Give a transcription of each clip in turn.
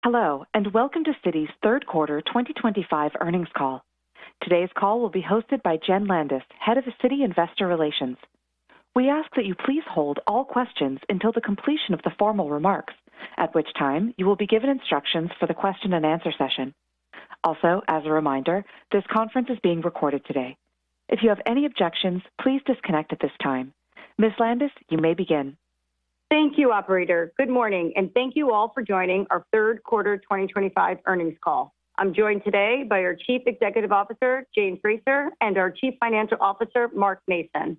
Hello, and welcome to Citi's third quarter 2025 earnings call. Today's call will be hosted by Jen Landis, Head of Citi Investor Relations. We ask that you please hold all questions until the completion of the formal remarks, at which time you will be given instructions for the question and answer session. Also, as a reminder, this conference is being recorded today. If you have any objections, please disconnect at this time. Ms. Landis, you may begin. Thank you, Operator. Good morning, and thank you all for joining our third quarter 2025 earnings call. I'm joined today by our Chief Executive Officer, Jane Fraser, and our Chief Financial Officer, Mark Mason.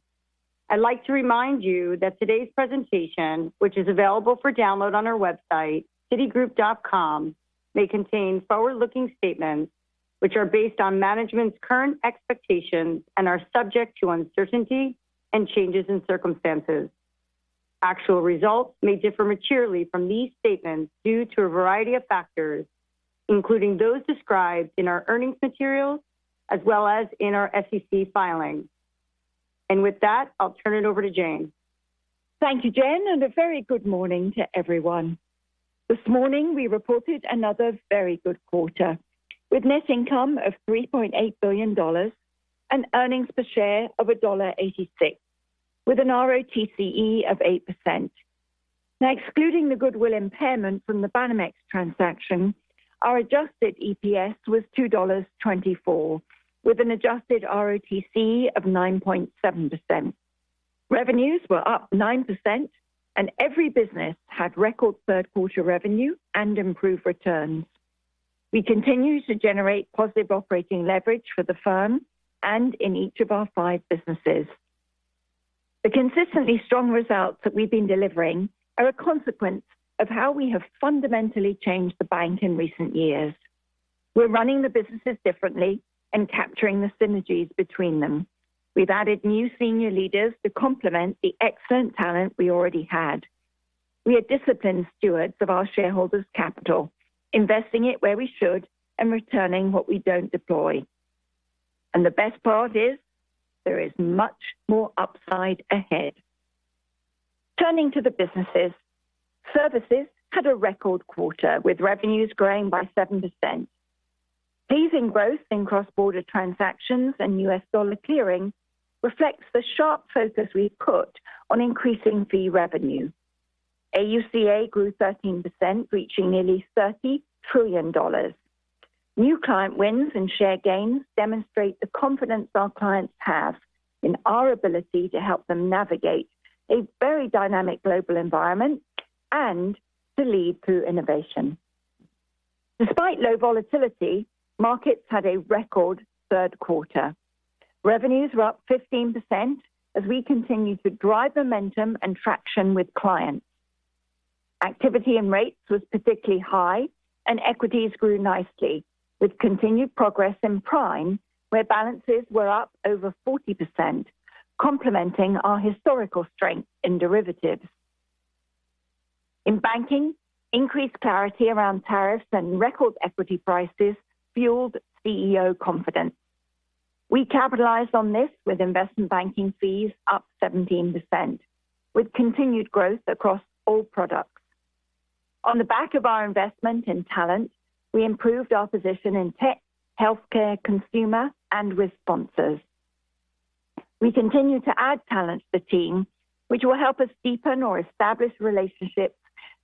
I'd like to remind you that today's presentation, which is available for download on our website, citigroup.com, may contain forward-looking statements which are based on management's current expectations and are subject to uncertainty and changes in circumstances. Actual results may differ materially from these statements due to a variety of factors, including those described in our earnings materials as well as in our SEC filings. And with that, I'll turn it over to Jane. Thank you, Jen, and a very good morning to everyone. This morning, we reported another very good quarter, with net income of $3.8 billion and earnings per share of $1.86. with an ROTCE of 8%. Now, excluding the goodwill impairment from the Banamex transaction, our adjusted EPS was $2.24, with an adjusted ROTCE of 9.7%. Revenues were up 9%, and every business had record third quarter revenue and improved returns. We continue to generate positive operating leverage for the firm and in each of our 5 businesses. The consistently strong results that we've been delivering are a consequence of how we have fundamentally changed the bank in recent years. We're running the businesses differently and capturing the synergies between them. We've added new senior leaders to complement the excellent talent we already had. We are disciplined stewards of our shareholders' capital, investing it where we should and returning what we don't deploy. And the best part is, there is much more upside ahead. Turning to the businesses, services had a record quarter with revenues growing by 7%. Pleasing growth in cross-border transactions and US dollar clearing reflects the sharp focus we've put on increasing fee revenue. AUCA grew 13%, reaching nearly $30 trillion. New client wins and share gains demonstrate the confidence our clients have in our ability to help them navigate a very dynamic global environment and to lead through innovation. Despite low volatility, markets had a record third quarter. Revenues were up 15% as we continue to drive momentum and traction with clients. Activity in rates was particularly high, and equities grew nicely, with continued progress in prime, where balances were up over 40%, complementing our historical strength in derivatives. In banking, increased clarity around tariffs and record equity prices fueled CEO confidence. We capitalized on this with investment banking fees up 17%, with continued growth across all products. On the back of our investment in talent, we improved our position in tech, healthcare, consumer, and with sponsors. We continue to add talent to the team, which will help us deepen or establish relationships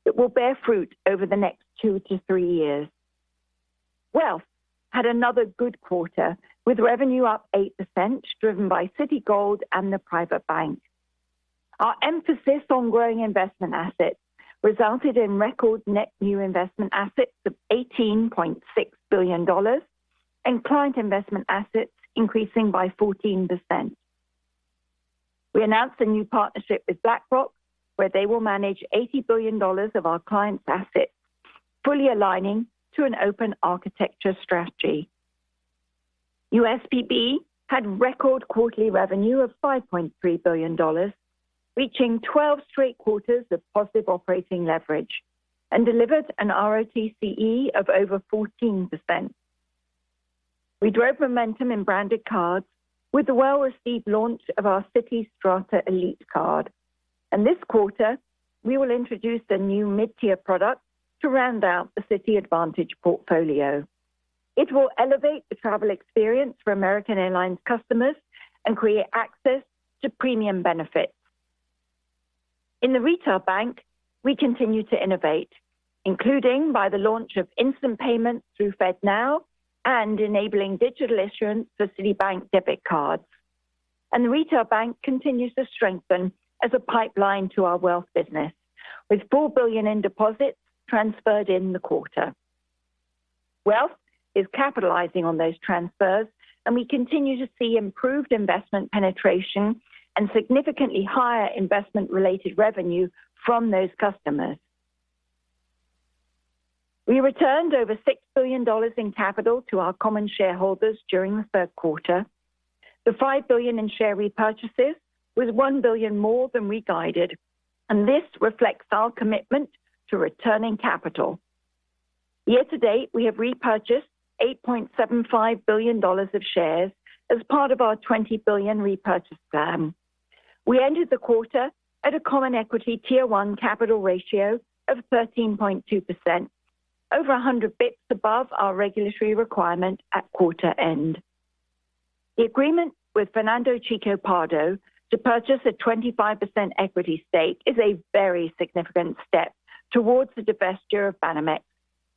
that will bear fruit over the next 2 to 3 years. Wealth had another good quarter, with revenue up 8%, driven by Citigold and the private bank. Our emphasis on growing investment assets resulted in record net new investment assets of $18.6 billion and client investment assets increasing by 14%. We announced a new partnership with BlackRock, where they will manage $80 billion of our clients' assets, fully aligning to an open architecture strategy. USPB had record quarterly revenue of $5.3 billion, reaching 12 straight quarters of positive operating leverage, and delivered an ROTCE of over 14%. We drove momentum in branded cards with the well-received launch of our Citi Strata Elite card. And this quarter, we will introduce a new mid-tier product to round out the Citi Advantage portfolio. It will elevate the travel experience for American Airlines customers and create access to premium benefits. In the retail bank, we continue to innovate, including by the launch of instant payments through FedNow and enabling digital issuance for Citibank debit cards. And the retail bank continues to strengthen as a pipeline to our wealth business, with $4 billion in deposits transferred in the quarter. Wealth is capitalizing on those transfers, and we continue to see improved investment penetration and significantly higher investment-related revenue from those customers. We returned over $6 billion in capital to our common shareholders during the third quarter. The $5 billion in share repurchases was $1 billion more than we guided, and this reflects our commitment to returning capital. Year to date, we have repurchased $8.75 billion of shares as part of our $20 billion repurchase plan. We ended the quarter at a common equity Tier 1 capital ratio of 13.2%, over 100 bps above our regulatory requirement at quarter end. The agreement with Fernando Chico Pardo to purchase a 25% equity stake is a very significant step towards the divestiture of Banamex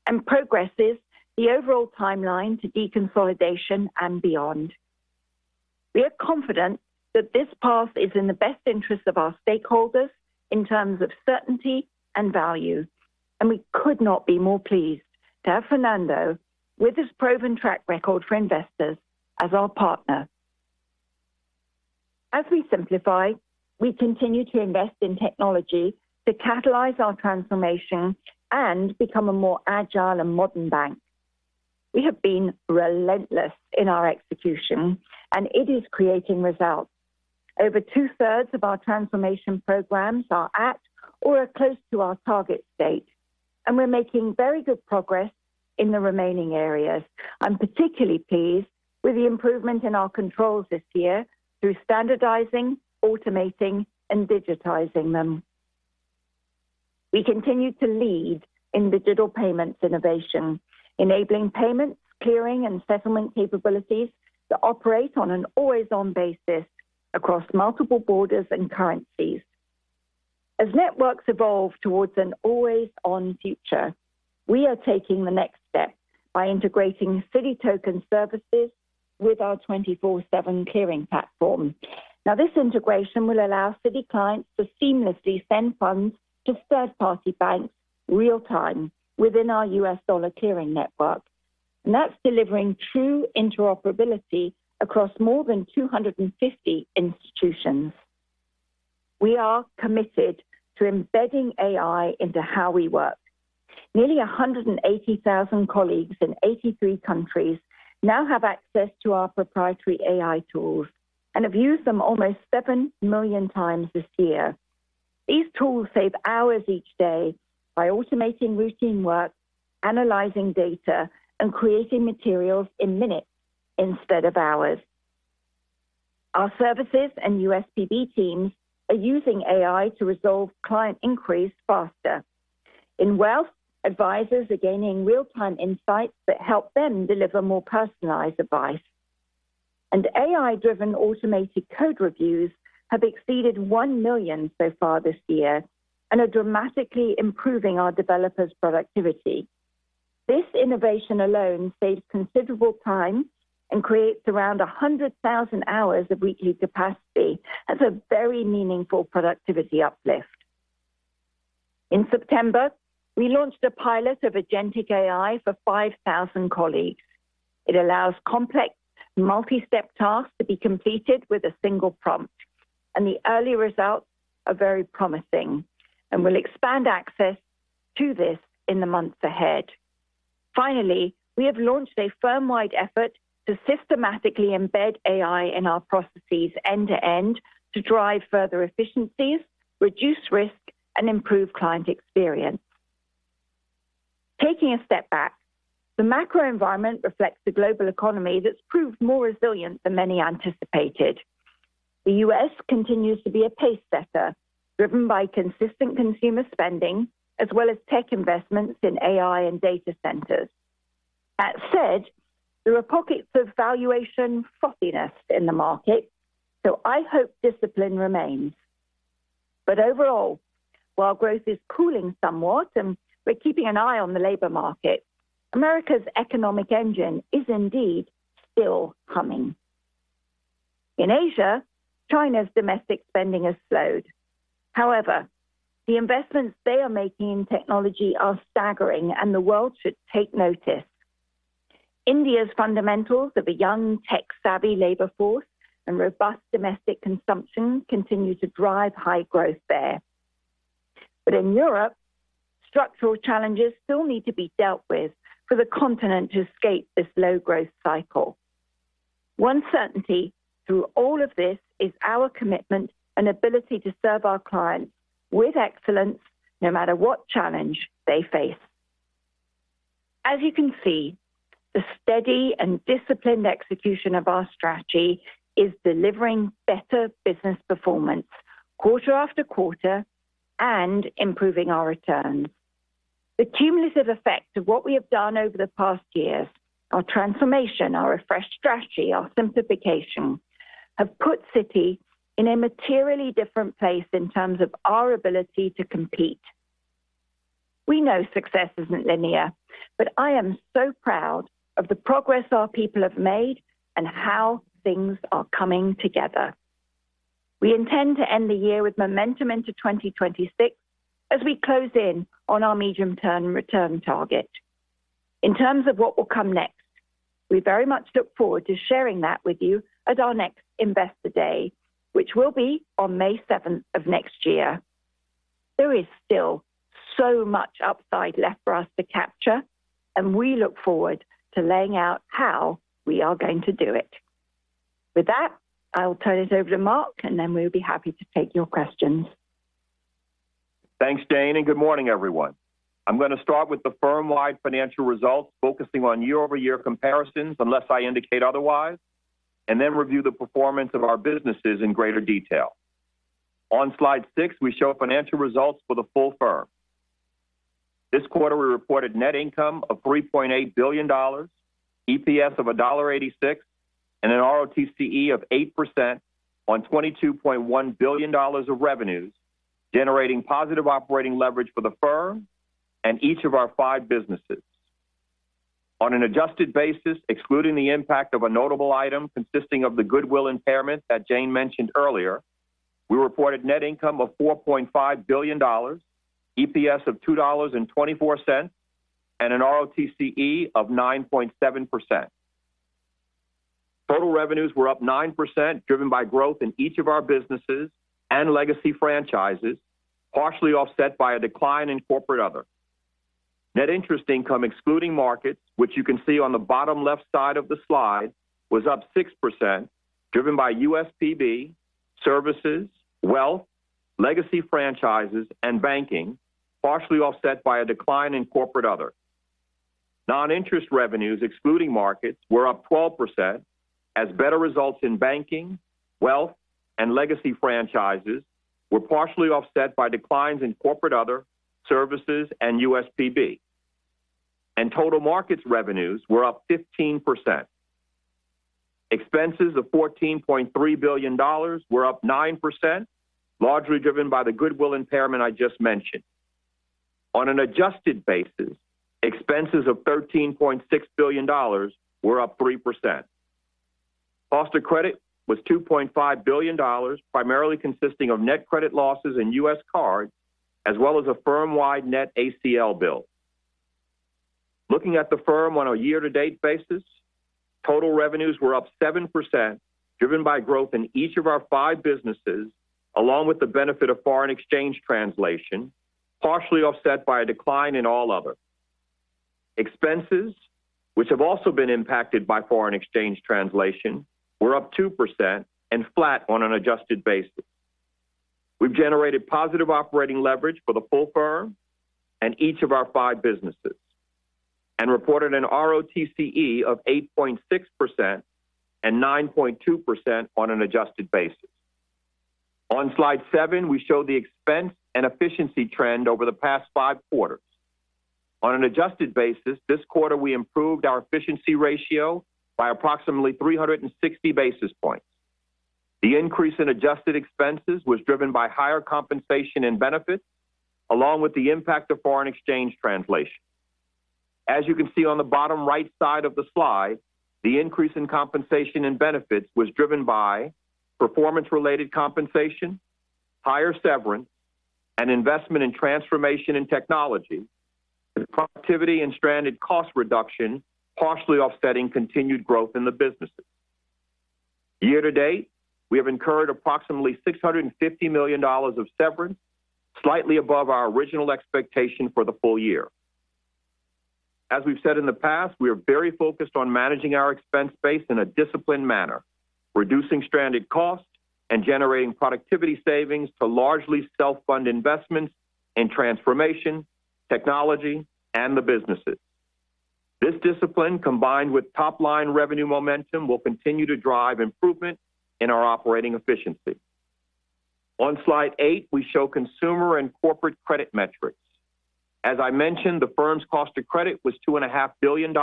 and progresses the overall timeline to deconsolidation and beyond. We are confident that this path is in the best interest of our stakeholders in terms of certainty and value, and we could not be more pleased to have Fernando, with his proven track record for investors, as our partner. As we simplify, we continue to invest in technology to catalyze our transformation and become a more agile and modern bank. We have been relentless in our execution, and it is creating results. Over 2/3 of our transformation programs are at or are close to our target state, and we're making very good progress in the remaining areas. I'm particularly pleased with the improvement in our controls this year through standardizing, automating, and digitizing them. We continue to lead in digital payments innovation, enabling payments, clearing, and settlement capabilities that operate on an always-on basis across multiple borders and currencies. As networks evolve towards an always-on future, we are taking the next step by integrating Citi Token services with our 24/7 clearing platform. Now, this integration will allow Citi clients to seamlessly send funds to third-party banks real-time within our US dollar clearing network. And that's delivering true interoperability across more than 250 institutions. We are committed to embedding AI into how we work. Nearly 180,000 colleagues in 83 countries now have access to our proprietary AI tools and have used them almost 7 million times this year. These tools save hours each day by automating routine work, analyzing data, and creating materials in minutes instead of hours. Our services and USPB teams are using AI to resolve client inquiries faster. In wealth, advisors are gaining real-time insights that help them deliver more personalized advice. And AI-driven automated code reviews have exceeded 1 million so far this year and are dramatically improving our developers' productivity. This innovation alone saves considerable time and creates around 100,000 hours of weekly capacity. That's a very meaningful productivity uplift. In September, we launched a pilot of agentic AI for 5,000 colleagues. It allows complex, multi-step tasks to be completed with a single prompt, and the early results are very promising, and we'll expand access to this in the months ahead. Finally, we have launched a firm-wide effort to systematically embed AI in our processes end-to-end to drive further efficiencies, reduce risk, and improve client experience. Taking a step back, the macro environment reflects a global economy that's proved more resilient than many anticipated. The US continues to be a pace setter, driven by consistent consumer spending, as well as tech investments in AI and data centers. That said, there are pockets of valuation frothiness in the market, so I hope discipline remains. But overall, while growth is cooling somewhat and we're keeping an eye on the labor market, America's economic engine is indeed still humming. In Asia, China's domestic spending has slowed. However, the investments they are making in technology are staggering, and the world should take notice. India's fundamentals of a young, tech-savvy labor force and robust domestic consumption continue to drive high growth there. But in Europe, structural challenges still need to be dealt with for the continent to escape this low growth cycle. One certainty through all of this is our commitment and ability to serve our clients with excellence, no matter what challenge they face. As you can see, the steady and disciplined execution of our strategy is delivering better business performance quarter after quarter and improving our returns. The cumulative effect of what we have done over the past years, our transformation, our refreshed strategy, our simplification, have put Citi in a materially different place in terms of our ability to compete. We know success isn't linear, but I am so proud of the progress our people have made and how things are coming together. We intend to end the year with momentum into 2026 as we close in on our medium-term return target. In terms of what will come next, we very much look forward to sharing that with you at our next Investor Day, which will be on May 7th of next year. There is still so much upside left for us to capture, and we look forward to laying out how we are going to do it. With that, I'll turn it over to Mark, and then we'll be happy to take your questions. Thanks, Jane, and good morning, everyone. I'm going to start with the firm-wide financial results, focusing on year-over-year comparisons, unless I indicate otherwise, and then review the performance of our businesses in greater detail. On slide 6, we show financial results for the full firm. This quarter, we reported net income of $3.8 billion, EPS of $1.86, and an ROTCE of 8% on $22.1 billion of revenues, generating positive operating leverage for the firm and each of our 5 businesses. On an adjusted basis, excluding the impact of a notable item consisting of the goodwill impairment that Jane mentioned earlier, we reported net income of $4.5 billion, EPS of $2.24, and an ROTCE of 9.7%. Total revenues were up 9%, driven by growth in each of our businesses and legacy franchises, partially offset by a decline in corporate other. Net interest income, excluding markets, which you can see on the bottom left side of the slide, was up 6%, driven by USPB, services, wealth, legacy franchises, and banking, partially offset by a decline in corporate other. Non-interest revenues, excluding markets, were up 12%, as better results in banking, wealth, and legacy franchises were partially offset by declines in corporate other, services, and USPB. And total markets revenues were up 15%. Expenses of $14.3 billion were up 9%, largely driven by the goodwill impairment I just mentioned. On an adjusted basis, expenses of $13.6 billion were up 3%. Cost of credit was $2.5 billion, primarily consisting of net credit losses in U.S. cards, as well as a firm-wide net ACL bill. Looking at the firm on a year-to-date basis, total revenues were up 7%, driven by growth in each of our 5 businesses, along with the benefit of foreign exchange translation, partially offset by a decline in all other. Expenses, which have also been impacted by foreign exchange translation, were up 2% and flat on an adjusted basis. We've generated positive operating leverage for the full firm and each of our 5 businesses, and reported an ROTCE of 8.6% and 9.2% on an adjusted basis. On slide 7, we show the expense and efficiency trend over the past 5 quarters. On an adjusted basis, this quarter we improved our efficiency ratio by approximately 360 basis points. The increase in adjusted expenses was driven by higher compensation and benefits, along with the impact of foreign exchange translation. As you can see on the bottom right side of the slide, the increase in compensation and benefits was driven by performance-related compensation, higher severance, and investment in transformation and technology, with productivity and stranded cost reduction partially offsetting continued growth in the businesses. Year to date, we have incurred approximately $650 million of severance, slightly above our original expectation for the full year. As we've said in the past, we are very focused on managing our expense base in a disciplined manner, reducing stranded costs and generating productivity savings to largely self-fund investments in transformation, technology, and the businesses. This discipline, combined with top-line revenue momentum, will continue to drive improvement in our operating efficiency. On slide 8, we show consumer and corporate credit metrics. As I mentioned, the firm's cost of credit was $2.5 billion,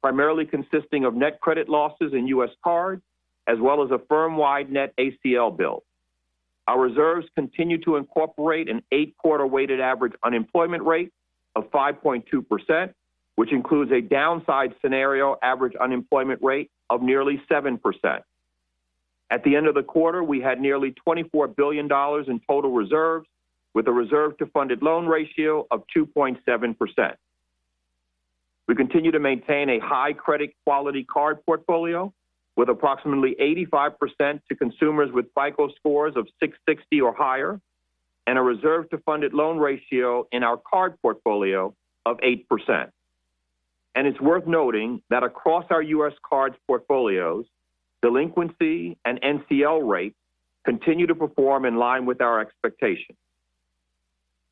primarily consisting of net credit losses in U.S. cards, as well as a firm-wide net ACL bill. Our reserves continue to incorporate an 8-quarter weighted average unemployment rate of 5.2%, which includes a downside scenario average unemployment rate of nearly 7%. At the end of the quarter, we had nearly $24 billion in total reserves, with a reserve-to-funded loan ratio of 2.7%. We continue to maintain a high credit quality card portfolio, with approximately 85% to consumers with FICO scores of 660 or higher, and a reserve-to-funded loan ratio in our card portfolio of 8%. And it's worth noting that across our U.S. cards portfolios, delinquency and NCL rates continue to perform in line with our expectations.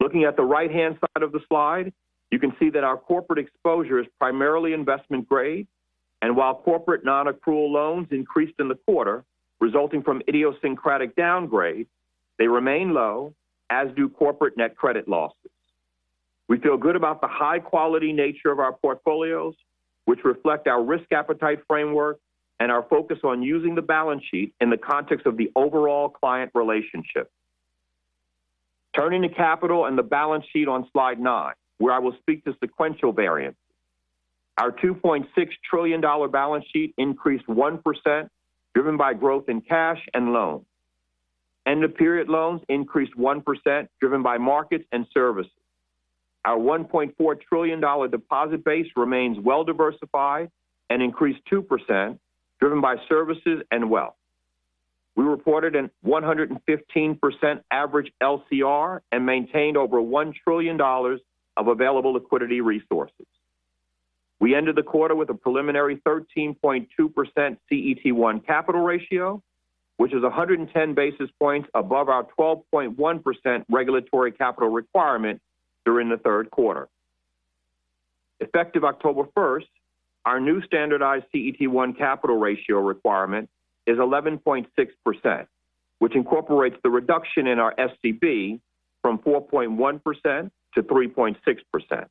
Looking at the right-hand side of the slide, you can see that our corporate exposure is primarily investment grade, and while corporate non-accrual loans increased in the quarter, resulting from idiosyncratic downgrades, they remain low, as do corporate net credit losses. We feel good about the high-quality nature of our portfolios, which reflect our risk appetite framework and our focus on using the balance sheet in the context of the overall client relationship. Turning to capital and the balance sheet on slide 9, where I will speak to sequential variance. Our $2.6 trillion balance sheet increased 1%, driven by growth in cash and loans. End-of-period loans increased 1%, driven by markets and services. Our $1.4 trillion deposit base remains well-diversified and increased 2%, driven by services and wealth. We reported a 115% average LCR and maintained over $1 trillion of available liquidity resources. We ended the quarter with a preliminary 13.2% CET1 capital ratio, which is 110 basis points above our 12.1% regulatory capital requirement during the third quarter. Effective October 1st, our new standardized CET1 capital ratio requirement is 11.6%, which incorporates the reduction in our SCB from 4.1% to 3.6%.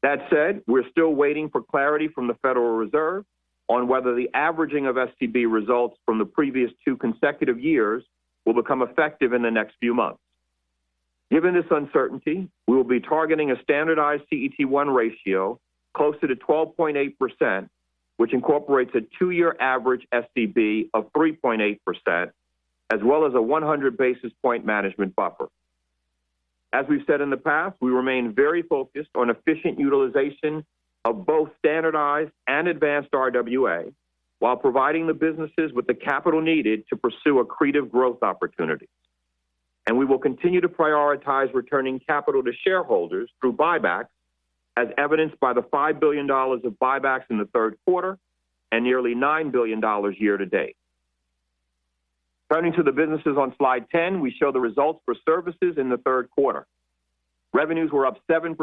That said, we're still waiting for clarity from the Federal Reserve on whether the averaging of SCB results from the previous 2 consecutive years will become effective in the next few months. Given this uncertainty, we will be targeting a standardized CET1 ratio closer to 12.8%, which incorporates a 2-year average SCB of 3.8%, as well as a 100 basis point management buffer. As we've said in the past, we remain very focused on efficient utilization of both standardized and advanced RWA, while providing the businesses with the capital needed to pursue accretive growth opportunities. And we will continue to prioritize returning capital to shareholders through buybacks, as evidenced by the $5 billion of buybacks in the third quarter and nearly $9 billion year to date. Turning to the businesses on slide 10, we show the results for services in the third quarter. Revenues were up 7%,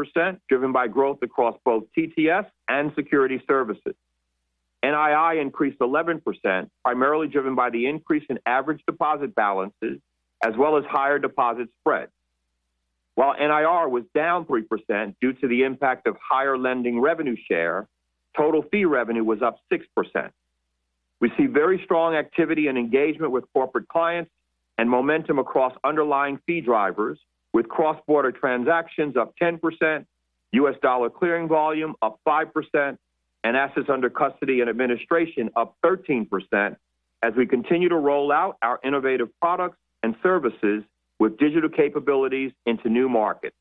driven by growth across both TTS and security services. NII increased 11%, primarily driven by the increase in average deposit balances, as well as higher deposit spreads. While NIR was down 3% due to the impact of higher lending revenue share, total fee revenue was up 6%. We see very strong activity and engagement with corporate clients and momentum across underlying fee drivers, with cross-border transactions up 10%, U.S. dollar clearing volume up 5%, and assets under custody and administration up 13% as we continue to roll out our innovative products and services with digital capabilities into new markets.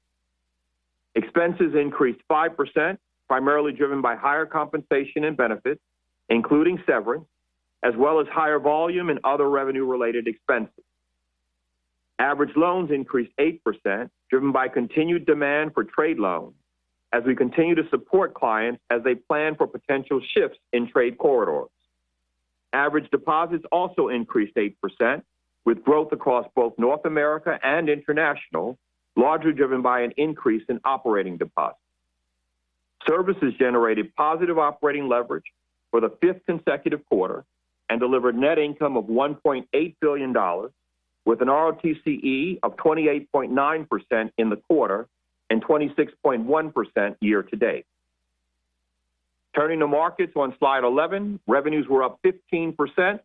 Expenses increased 5%, primarily driven by higher compensation and benefits, including severance, as well as higher volume and other revenue-related expenses. Average loans increased 8%, driven by continued demand for trade loans, as we continue to support clients as they plan for potential shifts in trade corridors. Average deposits also increased 8%, with growth across both North America and international, largely driven by an increase in operating deposits. Services generated positive operating leverage for the fifth consecutive quarter and delivered net income of $1.8 billion, with an ROTCE of 28.9% in the quarter and 26.1% year to date. Turning to markets on slide 11, revenues were up 15%,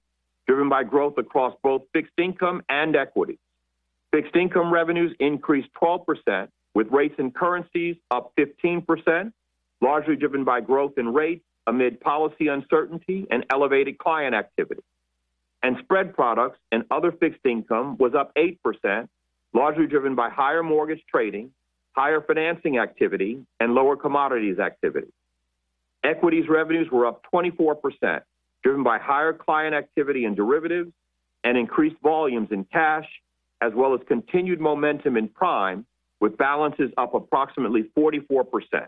driven by growth across both fixed income and equities. Fixed income revenues increased 12%, with rates and currencies up 15%, largely driven by growth in rates amid policy uncertainty and elevated client activity. And spread products and other fixed income was up 8%, largely driven by higher mortgage trading, higher financing activity, and lower commodities activity. Equities revenues were up 24%, driven by higher client activity in derivatives and increased volumes in cash, as well as continued momentum in prime, with balances up approximately 44%.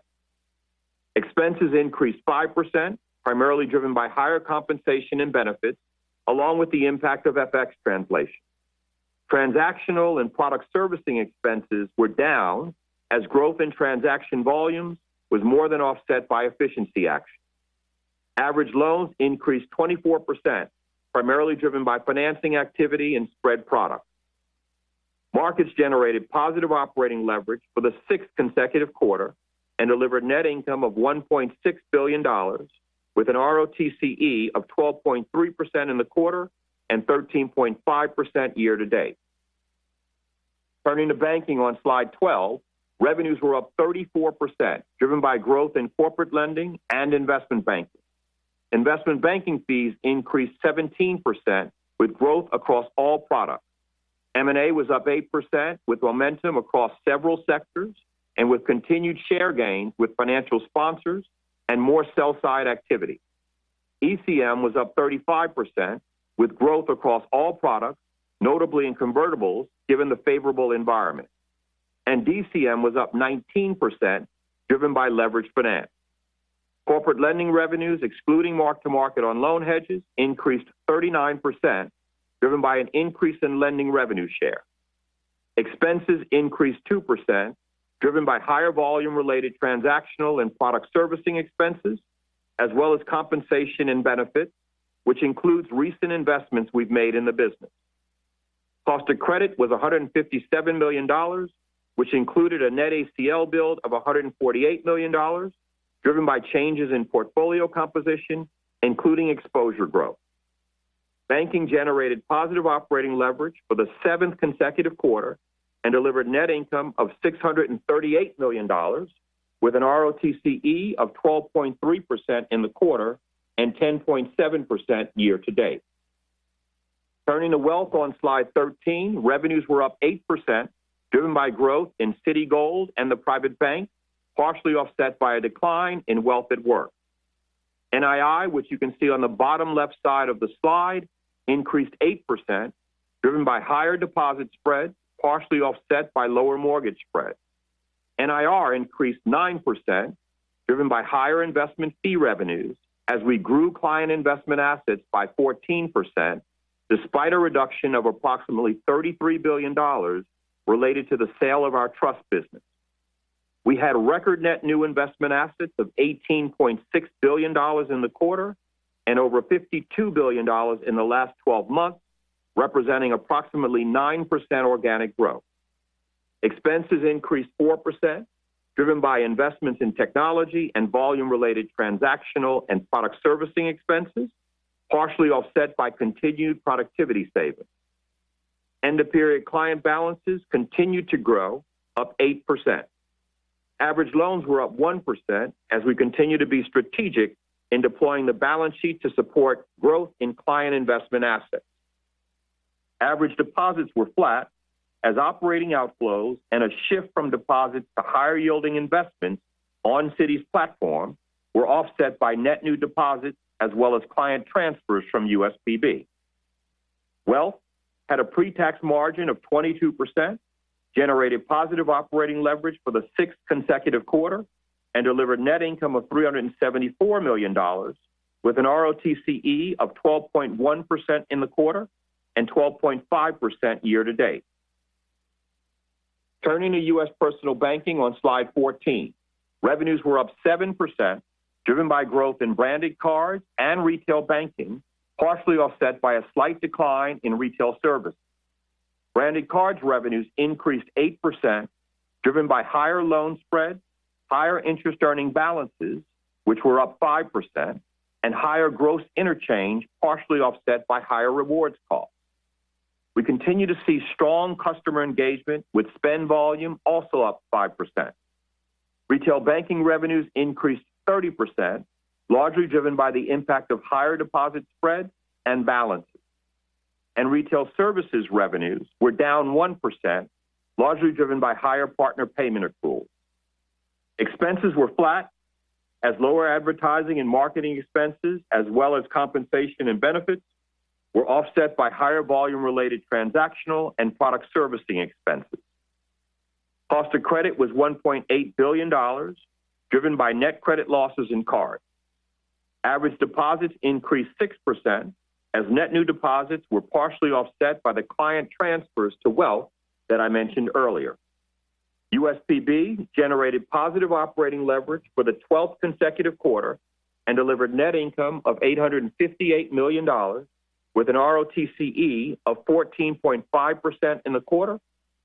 Expenses increased 5%, primarily driven by higher compensation and benefits, along with the impact of FX translation. Transactional and product servicing expenses were down as growth in transaction volumes was more than offset by efficiency action. Average loans increased 24%, primarily driven by financing activity and spread products. Markets generated positive operating leverage for the sixth consecutive quarter and delivered net income of $1.6 billion, with an ROTCE of 12.3% in the quarter and 13.5% year to date. Turning to banking on slide 12, revenues were up 34%, driven by growth in corporate lending and investment banking. Investment banking fees increased 17%, with growth across all products. M&A was up 8%, with momentum across several sectors and with continued share gains with financial sponsors and more sell-side activity. ECM was up 35%, with growth across all products, notably in convertibles, given the favorable environment. And DCM was up 19%, driven by leveraged finance. Corporate lending revenues, excluding mark-to-market on loan hedges, increased 39%, driven by an increase in lending revenue share. Expenses increased 2%, driven by higher volume-related transactional and product servicing expenses, as well as compensation and benefits, which includes recent investments we've made in the business. Cost of credit was $157 million, which included a net ACL build of $148 million, driven by changes in portfolio composition, including exposure growth. Banking generated positive operating leverage for the seventh consecutive quarter and delivered net income of $638 million, with an ROTCE of 12.3% in the quarter and 10.7% year to date. Turning to wealth on slide 13, revenues were up 8%, driven by growth in Citigold and the private bank, partially offset by a decline in wealth at work. NII, which you can see on the bottom left side of the slide, increased 8%, driven by higher deposit spreads, partially offset by lower mortgage spreads. NIR increased 9%, driven by higher investment fee revenues as we grew client investment assets by 14%, despite a reduction of approximately $33 billion related to the sale of our trust business. We had record net new investment assets of $18.6 billion in the quarter and over $52 billion in the last 12 months, representing approximately 9% organic growth. Expenses increased 4%, driven by investments in technology and volume-related transactional and product servicing expenses, partially offset by continued productivity savings. End-of-period client balances continued to grow, up 8%. Average loans were up 1% as we continue to be strategic in deploying the balance sheet to support growth in client investment assets. Average deposits were flat as operating outflows and a shift from deposits to higher-yielding investments on Citi's platform were offset by net new deposits as well as client transfers from USPB. Wealth had a pre-tax margin of 22%, generated positive operating leverage for the sixth consecutive quarter, and delivered net income of $374 million with an ROTCE of 12.1% in the quarter and 12.5% year-to-date. Turning to U.S. personal banking on slide 14, revenues were up 7%, driven by growth in branded cards and retail banking, partially offset by a slight decline in retail services. Branded cards revenues increased 8%, driven by higher loan spreads, higher interest-earning balances, which were up 5%, and higher gross interchange, partially offset by higher rewards costs. We continue to see strong customer engagement, with spend volume also up 5%. Retail banking revenues increased 30%, largely driven by the impact of higher deposit spreads and balances. And retail services revenues were down 1%, largely driven by higher partner payment accruals. Expenses were flat as lower advertising and marketing expenses, as well as compensation and benefits, were offset by higher volume-related transactional and product servicing expenses. Cost of credit was $1.8 billion, driven by net credit losses in cards. Average deposits increased 6% as net new deposits were partially offset by the client transfers to wealth that I mentioned earlier. USPB generated positive operating leverage for the 12th consecutive quarter and delivered net income of $858 million with an ROTCE of 14.5% in the quarter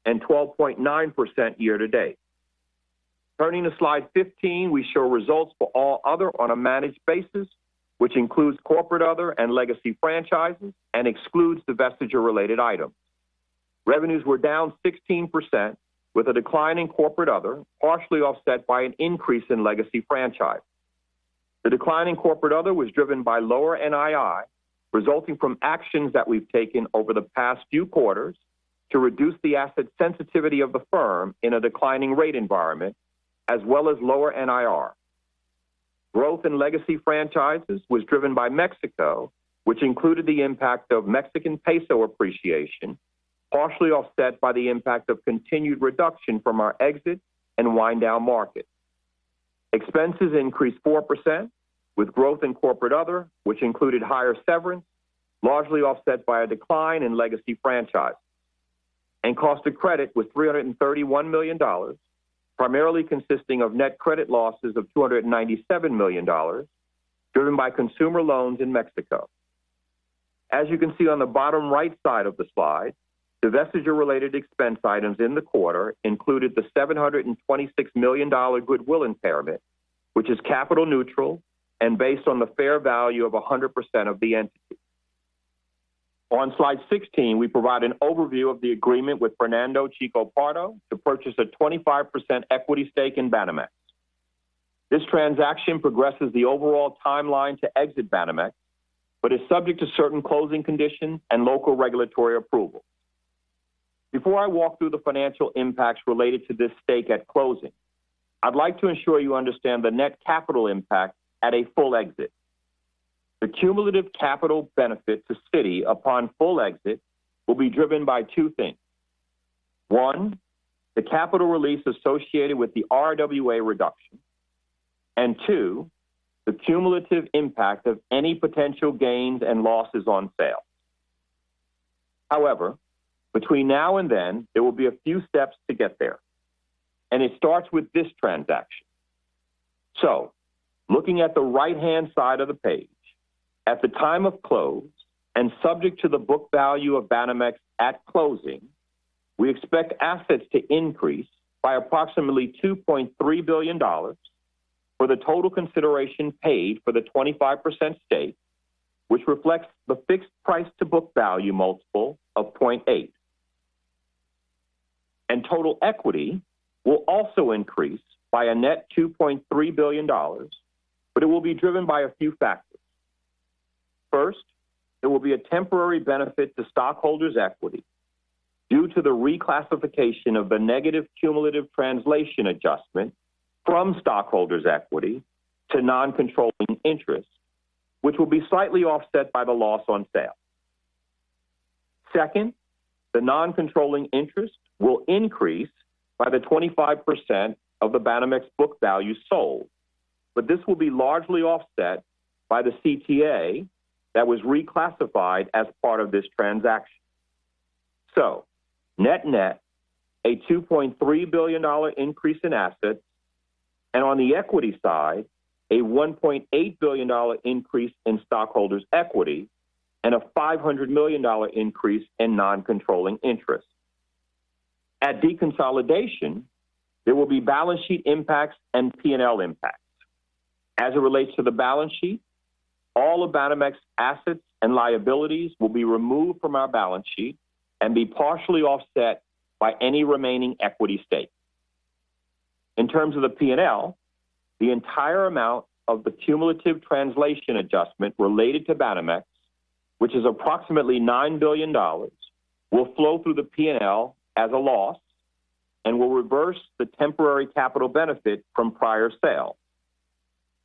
and 12.9% year-to-date. Turning to slide 15, we show results for all other on a managed basis, which includes corporate other and legacy franchises and excludes divestiture-related items. Revenues were down 16%, with a decline in corporate other, partially offset by an increase in legacy franchise. The decline in corporate other was driven by lower NII, resulting from actions that we've taken over the past few quarters to reduce the asset sensitivity of the firm in a declining rate environment, as well as lower NIR. Growth in legacy franchises was driven by Mexico, which included the impact of Mexican peso appreciation, partially offset by the impact of continued reduction from our exit and wind-down market. Expenses increased 4%, with growth in corporate other, which included higher severance, largely offset by a decline in legacy franchise. And cost of credit was $331 million, primarily consisting of net credit losses of $297 million, driven by consumer loans in Mexico. As you can see on the bottom right side of the slide, divestiture-related expense items in the quarter included the $726 million goodwill impairment, which is capital neutral and based on the fair value of 100% of the entity. On slide 16, we provide an overview of the agreement with Fernando Chico Pardo to purchase a 25% equity stake in Banamex. This transaction progresses the overall timeline to exit Banamex, but is subject to certain closing conditions and local regulatory approval. Before I walk through the financial impacts related to this stake at closing, I'd like to ensure you understand the net capital impact at a full exit. The cumulative capital benefit to Citi upon full exit will be driven by two things. One, the capital release associated with the RWA reduction. And two, the cumulative impact of any potential gains and losses on sale. However, between now and then, there will be a few steps to get there. And it starts with this transaction. So, looking at the right-hand side of the page, at the time of close and subject to the book value of Banamex at closing, we expect assets to increase by approximately $2.3 billion for the total consideration paid for the 25% stake, which reflects the fixed price to book value multiple of 0.8. And total equity will also increase by a net $2.3 billion, but it will be driven by a few factors. First, there will be a temporary benefit to stockholders' equity due to the reclassification of the negative cumulative translation adjustment from stockholders' equity to non-controlling interest, which will be slightly offset by the loss on sale. Second, the non-controlling interest will increase by the 25% of the Banamex book value sold, but this will be largely offset by the CTA that was reclassified as part of this transaction. So, net-net, a $2.3 billion increase in assets, and on the equity side, a $1.8 billion increase in stockholders' equity, and a $500 million increase in non-controlling interest. At deconsolidation, there will be balance sheet impacts and P&L impacts. As it relates to the balance sheet, all of Banamex assets and liabilities will be removed from our balance sheet and be partially offset by any remaining equity stake. In terms of the P&L, the entire amount of the cumulative translation adjustment related to Banamex, which is approximately $9 billion, will flow through the P&L as a loss and will reverse the temporary capital benefit from prior sale.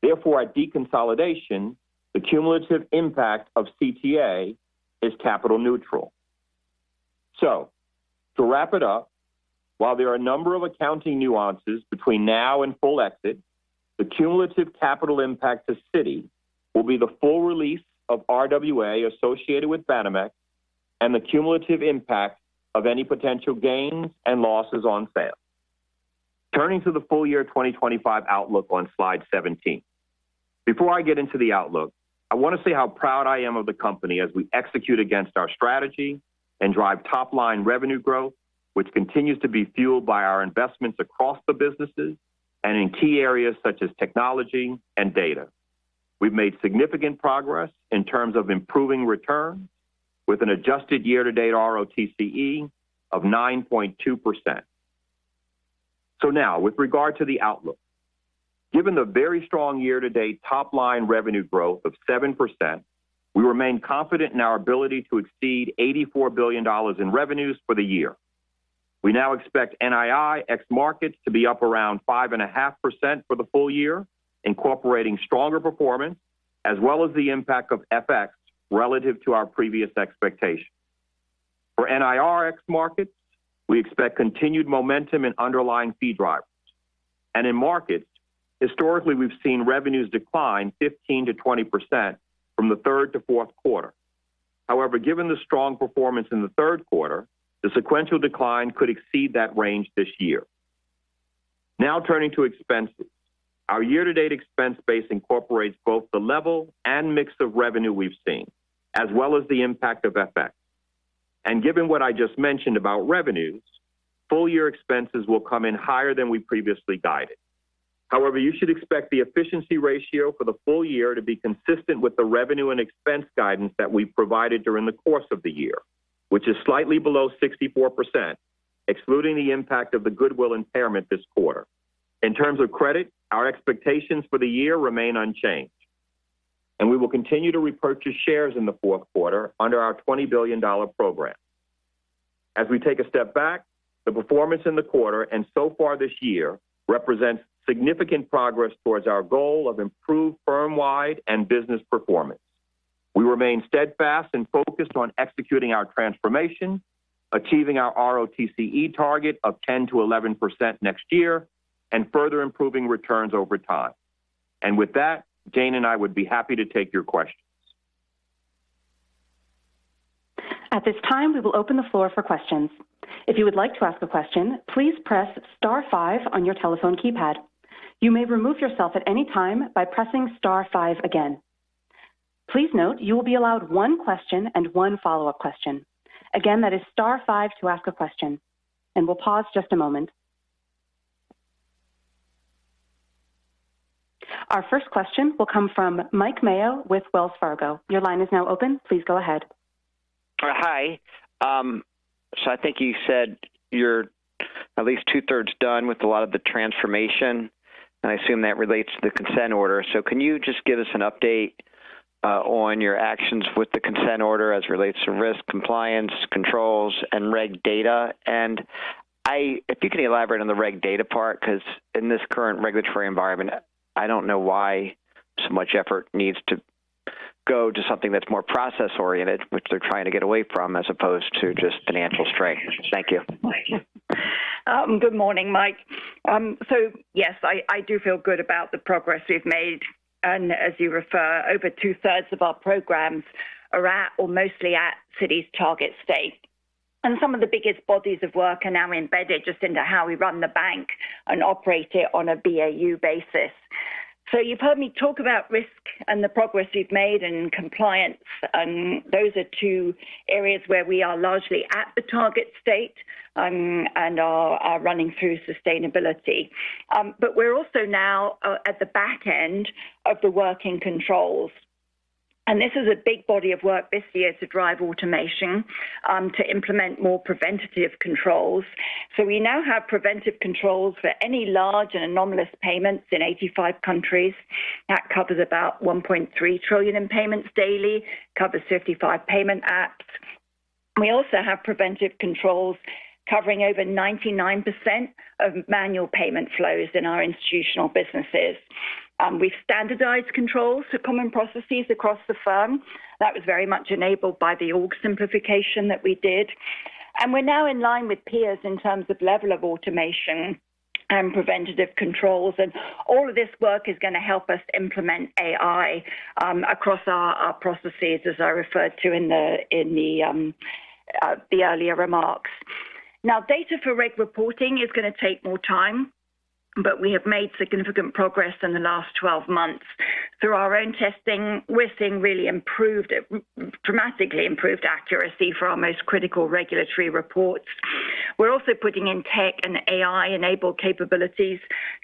Therefore, at deconsolidation, the cumulative impact of CTA is capital neutral. So, to wrap it up, while there are a number of accounting nuances between now and full exit, the cumulative capital impact to Citi will be the full release of RWA associated with Banamex and the cumulative impact of any potential gains and losses on sale. Turning to the full year 2025 outlook on slide 17. Before I get into the outlook, I want to say how proud I am of the company as we execute against our strategy and drive top-line revenue growth, which continues to be fueled by our investments across the businesses and in key areas such as technology and data. We've made significant progress in terms of improving returns with an adjusted year-to-date ROTCE of 9.2%. So now, with regard to the outlook, given the very strong year-to-date top-line revenue growth of 7%, we remain confident in our ability to exceed $84 billion in revenues for the year. We now expect NII ex markets to be up around 5.5% for the full year, incorporating stronger performance, as well as the impact of FX relative to our previous expectations. For NIR ex markets, we expect continued momentum in underlying fee drivers. And in markets, historically, we've seen revenues decline 15 to 20% from the third to fourth quarter. However, given the strong performance in the third quarter, the sequential decline could exceed that range this year. Now turning to expenses. Our year-to-date expense base incorporates both the level and mix of revenue we've seen, as well as the impact of FX. And given what I just mentioned about revenues, full-year expenses will come in higher than we previously guided. However, you should expect the efficiency ratio for the full year to be consistent with the revenue and expense guidance that we've provided during the course of the year, which is slightly below 64%, excluding the impact of the goodwill impairment this quarter. In terms of credit, our expectations for the year remain unchanged, and we will continue to repurchase shares in the fourth quarter under our $20 billion program. As we take a step back, the performance in the quarter and so far this year represents significant progress towards our goal of improved firm-wide and business performance. We remain steadfast and focused on executing our transformation, achieving our ROTCE target of 10 to 11% next year, and further improving returns over time. And with that, Jane and I would be happy to take your questions. At this time, we will open the floor for questions. If you would like to ask a question, please press *5 on your telephone keypad. You may remove yourself at any time by pressing *5 again. Please note you will be allowed one question and one follow-up question. Again, that is *5 to ask a question. and we'll pause just a moment. Our first question will come from Mike Mayo with Wells Fargo. Your line is now open. Please go ahead. Hi. So I think you said you're at least two-thirds done with a lot of the transformation, and I assume that relates to the consent order. So can you just give us an update on your actions with the consent order as it relates to risk, compliance, controls, and reg data? And if you can elaborate on the reg data part, because in this current regulatory environment, I don't know why so much effort needs to go to something that's more process-oriented, which they're trying to get away from, as opposed to just financial strength. Thank you. Good morning, Mike. So, yes, I do feel good about the progress we've made. And as you refer, over two-thirds of our programs are at or mostly at Citi's target state. And some of the biggest bodies of work are now embedded just into how we run the bank and operate it on a BAU basis. So you've heard me talk about risk and the progress we've made and compliance. And those are two areas where we are largely at the target state and are running through sustainability. But we're also now at the back end of the working controls. And this is a big body of work this year to drive automation, to implement more preventative controls. So we now have preventive controls for any large and anomalous payments in 85 countries. That covers about 1.3 trillion in payments daily, covers 55 payment apps. We also have preventive controls covering over 99% of manual payment flows in our institutional businesses. We've standardized controls for common processes across the firm. That was very much enabled by the org simplification that we did. And we're now in line with peers in terms of level of automation and preventative controls. And all of this work is going to help us implement AI across our processes, as I referred to in the earlier remarks. Now, data for reg reporting is going to take more time, but we have made significant progress in the last 12 months. Through our own testing, we're seeing really dramatically improved accuracy for our most critical regulatory reports. We're also putting in tech and AI-enabled capabilities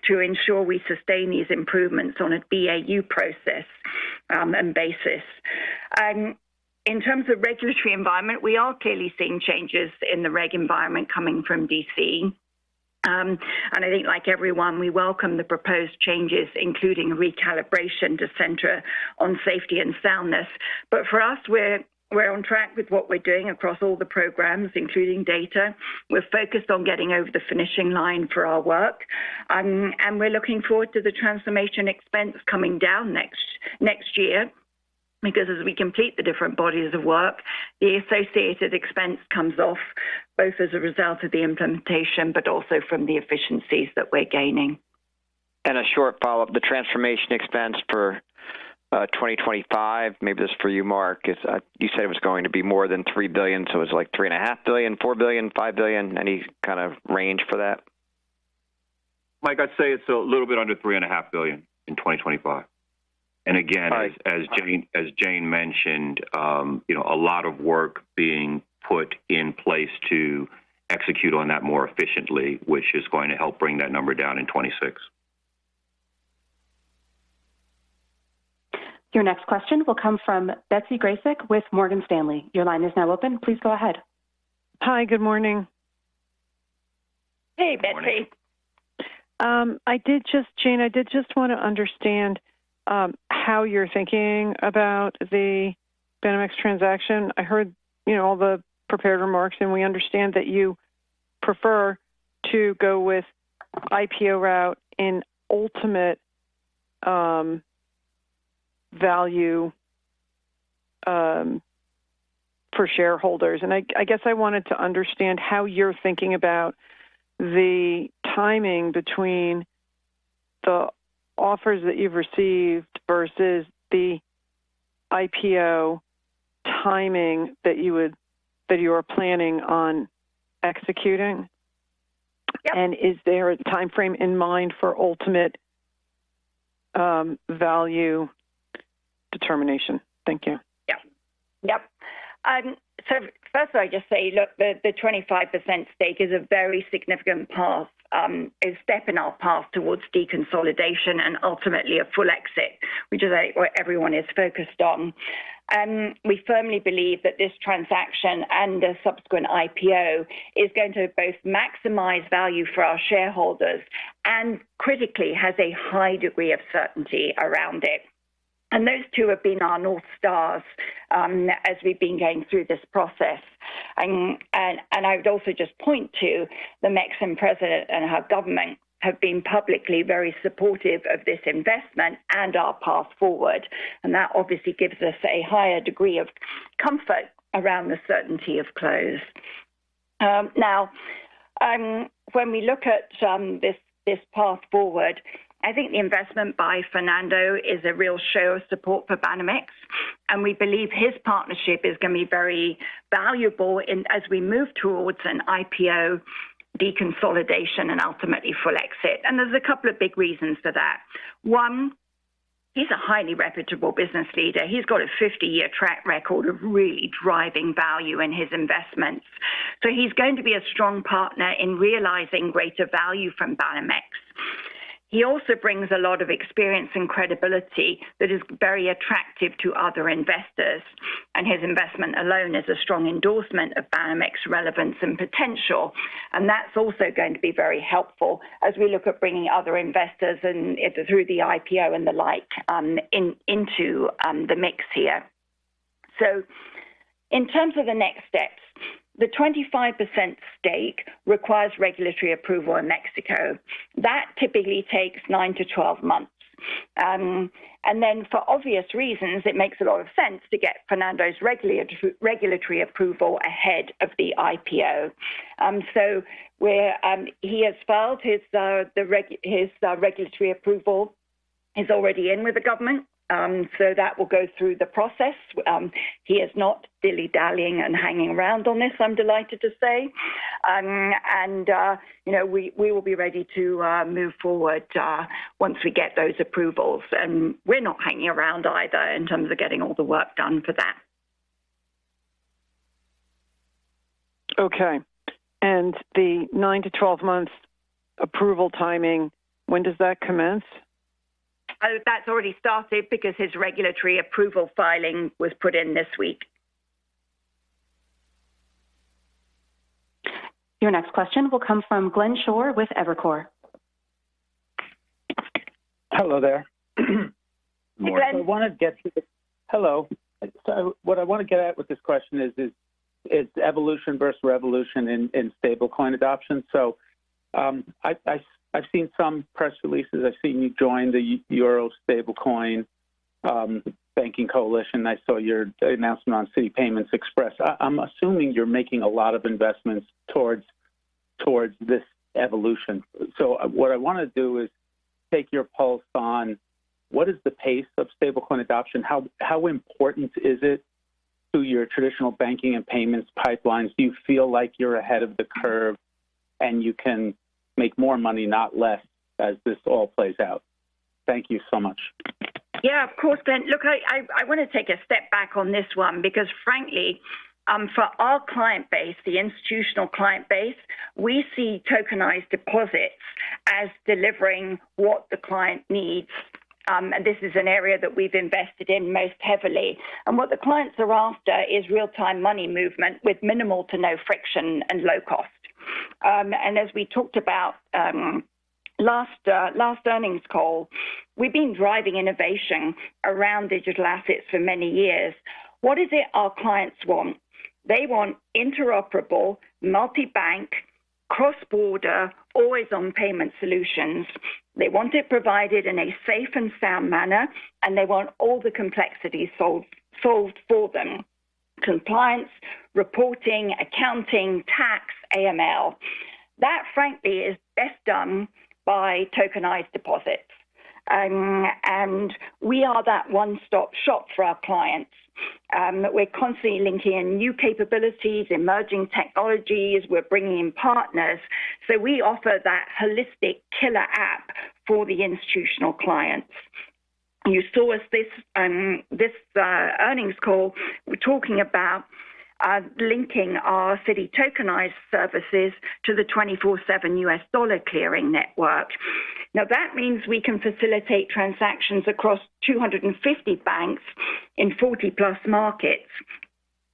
to ensure we sustain these improvements on a BAU process and basis. In terms of regulatory environment, we are clearly seeing changes in the reg environment coming from DC. And I think, like everyone, we welcome the proposed changes, including recalibration to center on safety and soundness. But for us, we're on track with what we're doing across all the programs, including data. We're focused on getting over the finishing line for our work. And we're looking forward to the transformation expense coming down next year, because as we complete the different bodies of work, the associated expense comes off, both as a result of the implementation, but also from the efficiencies that we're gaining. And a short follow-up, the transformation expense for 2025, maybe this is for you, Mark, you said it was going to be more than $3 billion, so it was like $3.5 billion, $4 billion, $5 billion, any kind of range for that? Mike, I'd say it's a little bit under $3.5 billion in 2025. And again, right, as Jane mentioned, a lot of work being put in place to execute on that more efficiently, which is going to help bring that number down in 26. Your next question will come from Betsy Graseck with Morgan Stanley. Your line is now open. Please go ahead. Hi, good morning. Hey, Betsy. I did just want to understand how you're thinking about the Banamex transaction. I heard, all the prepared remarks, and we understand that you prefer to go with IPO route in ultimate value for shareholders. And I guess I wanted to understand how you're thinking about the timing between the offers that you've received versus the IPO timing that you are planning on executing. Yep. And is there a time frame in mind for ultimate value determination? Thank you. Yep. So first, I just say, look, the 25% stake is a very significant path, a step in our path towards deconsolidation and ultimately a full exit, which is what everyone is focused on. We firmly believe that this transaction and the subsequent IPO is going to both maximize value for our shareholders and critically has a high degree of certainty around it. And those two have been our North Stars as we've been going through this process. And I would also just point to the Mexican president and her government have been publicly very supportive of this investment and our path forward. And that obviously gives us a higher degree of comfort around the certainty of close. Now, when we look at this path forward, I think the investment by Fernando is a real show of support for Banamex, and we believe his partnership is going to be very valuable as we move towards an IPO, deconsolidation, and ultimately full exit. And there's a couple of big reasons for that. One, he's a highly reputable business leader. He's got a 50-year track record of really driving value in his investments. So he's going to be a strong partner in realizing greater value from Banamex. He also brings a lot of experience and credibility that is very attractive to other investors, and his investment alone is a strong endorsement of Banamex's relevance and potential, and that's also going to be very helpful as we look at bringing other investors and through the IPO and the like into the mix here. So in terms of the next steps, the 25% stake requires regulatory approval in Mexico. That typically takes 9 to 12 months. And then for obvious reasons, it makes a lot of sense to get Fernando's regulatory approval ahead of the IPO. So he has filed his regulatory approval is already in with the government. So that will go through the process. He is not dilly-dallying and hanging around on this, I'm delighted to say. We will be ready to move forward once we get those approvals. And we're not hanging around either in terms of getting all the work done for that. Okay. And the 9 to 12 months approval timing, when does that commence? That's already started because his regulatory approval filing was put in this week. Your next question will come from Glenn Schorr with Evercore. Hello there. Glenn. I want to get to hello. So what I want to get at with this question is evolution versus revolution in stablecoin adoption. So I've seen some press releases. I've seen you join the Euro stablecoin banking coalition. I saw your announcement on Citi Payments Express. I'm assuming you're making a lot of investments towards this evolution. So what I want to do is take your pulse on what is the pace of stablecoin adoption? How important is it to your traditional banking and payments pipelines? Do you feel like you're ahead of the curve and you can make more money, not less, as this all plays out? Thank you so much. Yeah, of course, Glenn. Look, I want to take a step back on this one because, frankly, for our client base, the institutional client base, we see tokenized deposits as delivering what the client needs. And this is an area that we've invested in most heavily. And what the clients are after is real-time money movement with minimal to no friction and low cost. And as we talked about last earnings call, we've been driving innovation around digital assets for many years. What is it our clients want? They want interoperable, multi-bank, cross-border, always-on payment solutions. They want it provided in a safe and sound manner, and they want all the complexities solved for them. Compliance, reporting, accounting, tax, AML. That, frankly, is best done by tokenized deposits. And we are that one-stop shop for our clients. We're constantly linking in new capabilities, emerging technologies. We're bringing in partners. So we offer that holistic killer app for the institutional clients. You saw us this earnings call. We're talking about linking our Citi tokenized services to the 24/7 US dollar clearing network. Now, that means we can facilitate transactions across 250 banks in 40-plus markets.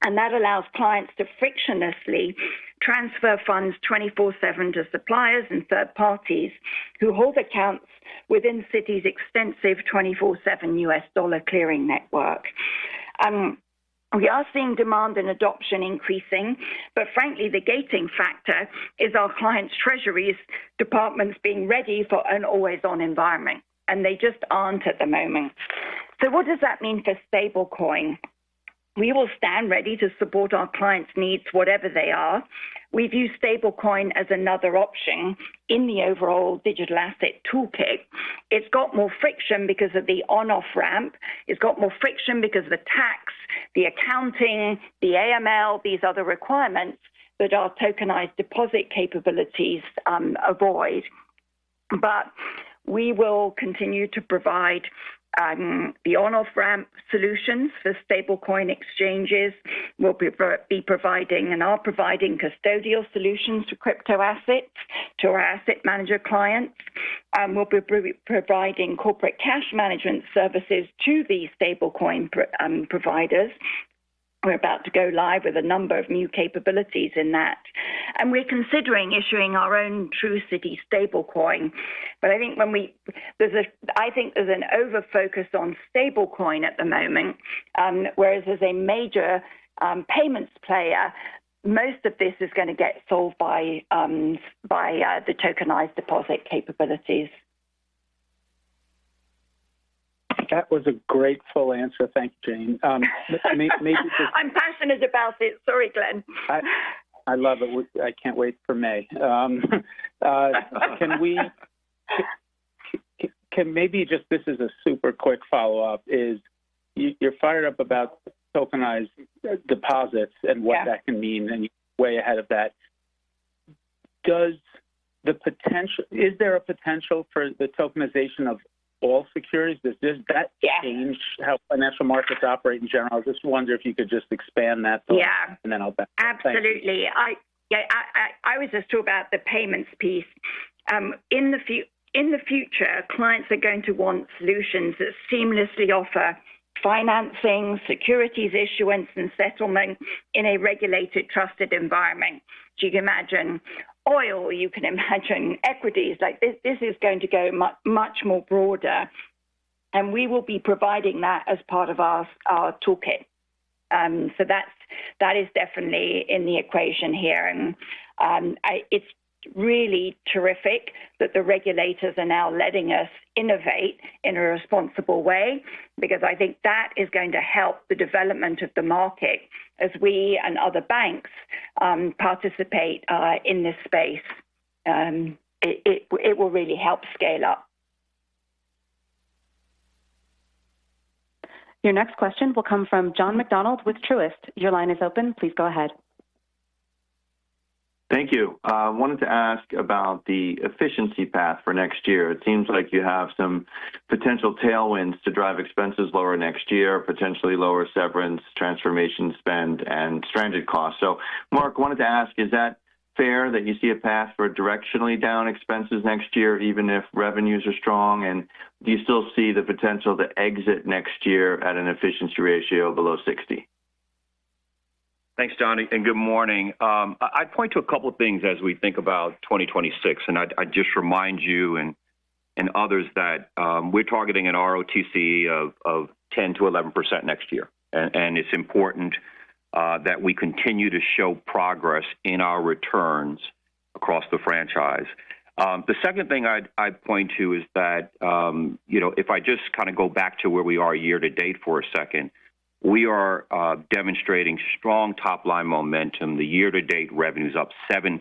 And that allows clients to frictionlessly transfer funds 24/7 to suppliers and third parties who hold accounts within Citi's extensive 24/7 US dollar clearing network. We are seeing demand and adoption increasing, but frankly, the gating factor is our clients' treasuries departments being ready for an always-on environment, and they just aren't at the moment. So what does that mean for stablecoin? We will stand ready to support our clients' needs, whatever they are. We view stablecoin as another option in the overall digital asset toolkit. It's got more friction because of the on-off ramp. It's got more friction because of the tax, the accounting, the AML, these other requirements that our tokenized deposit capabilities avoid. But we will continue to provide the on-off ramp solutions for stablecoin exchanges. We'll be providing and are providing custodial solutions to crypto assets to our asset manager clients. We'll be providing corporate cash management services to these stablecoin providers. We're about to go live with a number of new capabilities in that. And we're considering issuing our own True Citi stablecoin. But I think there's an over-focus on stablecoin at the moment, whereas as a major payments player, most of this is going to get solved by the tokenized deposit capabilities. That was a great full answer. Thank you, Jane. Maybe just, I'm passionate about it. Sorry, Glenn. I love it. I can't wait for May. Can maybe just, this is a super quick follow-up, is you're fired up about tokenized deposits and what that can mean, and you're way ahead of that. Is there a potential for the tokenization of all securities? Does that change how financial markets operate in general? I just wonder if you could just expand that thought, and then I'll back. Absolutely. I was just talking about the payments piece. In the future, clients are going to want solutions that seamlessly offer financing, securities issuance, and settlement in a regulated, trusted environment. So you can imagine oil, you can imagine equities. Like this is going to go much more broader, and we will be providing that as part of our toolkit. So that is definitely in the equation here, and it's really terrific that the regulators are now letting us innovate in a responsible way, because I think that is going to help the development of the market as we and other banks participate in this space. It will really help scale up. Your next question will come from John McDonald with Truist. Your line is open. Please go ahead. Thank you. I wanted to ask about the efficiency path for next year. It seems like you have some potential tailwinds to drive expenses lower next year, potentially lower severance, transformation spend, and stranded costs. So, Mark, I wanted to ask, is that fair that you see a path for directionally down expenses next year, even if revenues are strong? And do you still see the potential to exit next year at an efficiency ratio below 60? Thanks, Johnny, and good morning. I'd point to a couple of things as we think about 2026, and I'd just remind you and others that we're targeting an ROTC of 10 to 11% next year, and it's important that we continue to show progress in our returns across the franchise. The second thing I'd point to is that if I just kind of go back to where we are year to date for a second. We are demonstrating strong top-line momentum. The year-to-date revenue's up 7%.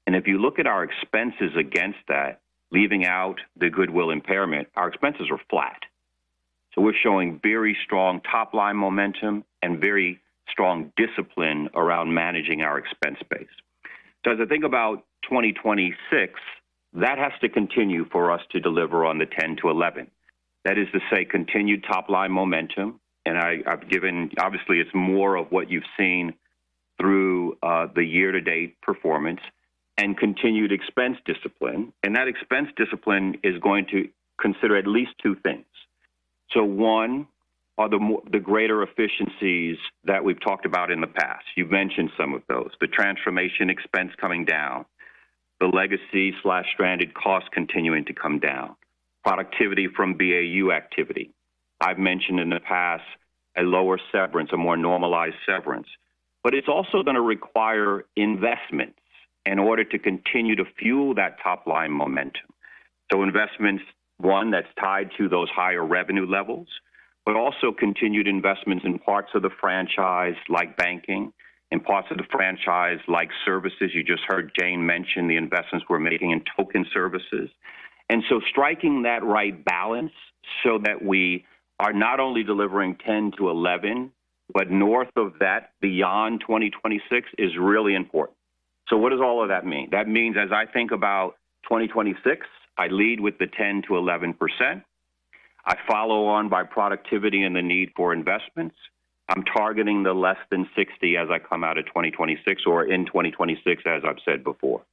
And if you look at our expenses against that, leaving out the goodwill impairment, our expenses are flat. So we're showing very strong top-line momentum and very strong discipline around managing our expense base. So as I think about 2026, that has to continue for us to deliver on the 10 to 11. That is to say, continued top-line momentum, and I've given, obviously, it's more of what you've seen through the year-to-date performance and continued expense discipline. And that expense discipline is going to consider at least two things. So one are the greater efficiencies that we've talked about in the past. You've mentioned some of those. The transformation expense coming down, the legacy/stranded costs continuing to come down, productivity from BAU activity. I've mentioned in the past a lower severance, a more normalized severance. But it's also going to require investments in order to continue to fuel that top-line momentum. So investments, one, that's tied to those higher revenue levels, but also continued investments in parts of the franchise like banking, in parts of the franchise like services. You just heard Jane mention the investments we're making in token services. And so striking that right balance so that we are not only delivering 10 to 11, but north of that beyond 2026 is really important. So what does all of that mean? That means as I think about 2026, I lead with the 10 to 11%. I follow on by productivity and the need for investments. I'm targeting the less than 60 as I come out of 2026 or in 2026, as I've said before.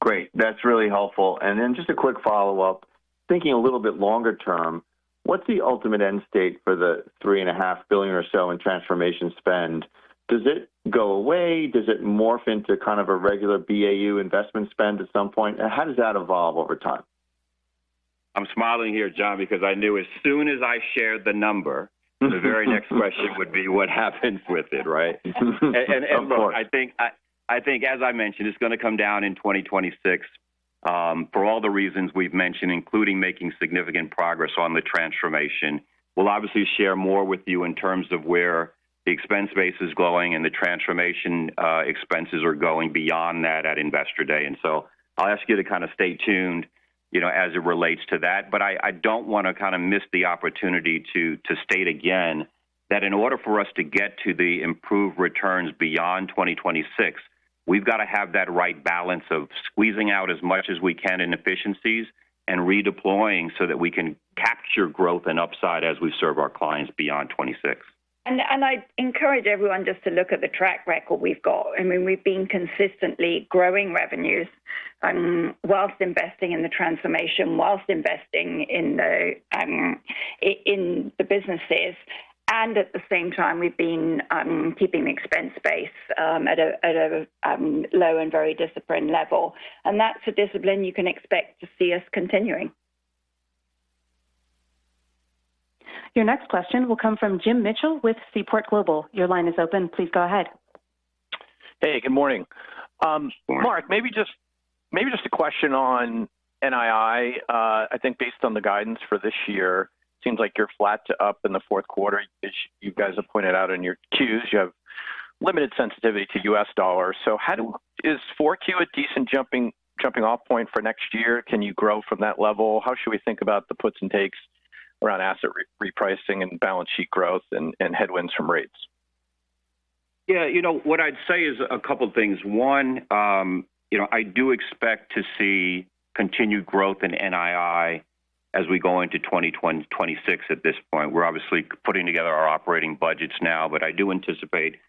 Great. That's really helpful. And then just a quick follow-up, thinking a little bit longer term, what's the ultimate end state for the $3.5 billion or so in transformation spend? Does it go away? Does it morph into kind of a regular BAU investment spend at some point? How does that evolve over time? I'm smiling here, John, because I knew as soon as I shared the number, the very next question would be what happens with it, right? And look, I think, as I mentioned, it's going to come down in 2026 for all the reasons we've mentioned, including making significant progress on the transformation. We'll obviously share more with you in terms of where the expense base is going and the transformation expenses are going beyond that at Investor Day. And so I'll ask you to kind of stay tuned, as it relates to that. But I don't want to kind of miss the opportunity to state again that in order for us to get to the improved returns beyond 2026, we've got to have that right balance of squeezing out as much as we can in efficiencies and redeploying so that we can capture growth and upside as we serve our clients beyond 26. And I encourage everyone just to look at the track record we've got. I mean, we've been consistently growing revenues whilst investing in the transformation, whilst investing in the businesses. And at the same time, we've been keeping the expense base at a low and very disciplined level. And that's a discipline you can expect to see us continuing. Your next question will come from Jim Mitchell with Seaport Global. Your line is open. Please go ahead. Hey, good morning. Mark, maybe just a question on NII. I think based on the guidance for this year, it seems like you're flat to up in the fourth quarter. As you guys have pointed out in your Qs, you have limited sensitivity to U.S. dollars. So is 4Q a decent jumping off point for next year? Can you grow from that level? How should we think about the puts and takes around asset repricing and balance sheet growth and headwinds from rates? Yeah, what I'd say is a couple of things. One, I do expect to see continued growth in NII as we go into 2026 at this point. We're obviously putting together our operating budgets now, but I do anticipate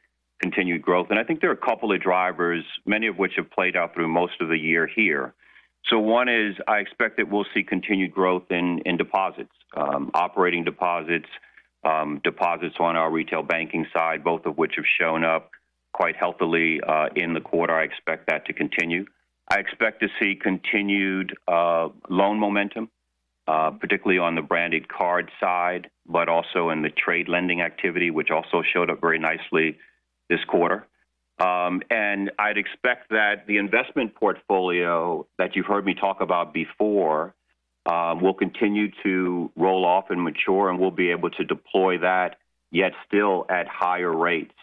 continued growth. And I think there are a couple of drivers, many of which have played out through most of the year here. So one is I expect that we'll see continued growth in deposits, operating deposits, deposits on our retail banking side, both of which have shown up quite healthily in the quarter. I expect that to continue. I expect to see continued loan momentum, particularly on the branded card side, but also in the trade lending activity, which also showed up very nicely this quarter. And I'd expect that the investment portfolio that you've heard me talk about before will continue to roll off and mature, and we'll be able to deploy that, yet still at higher rates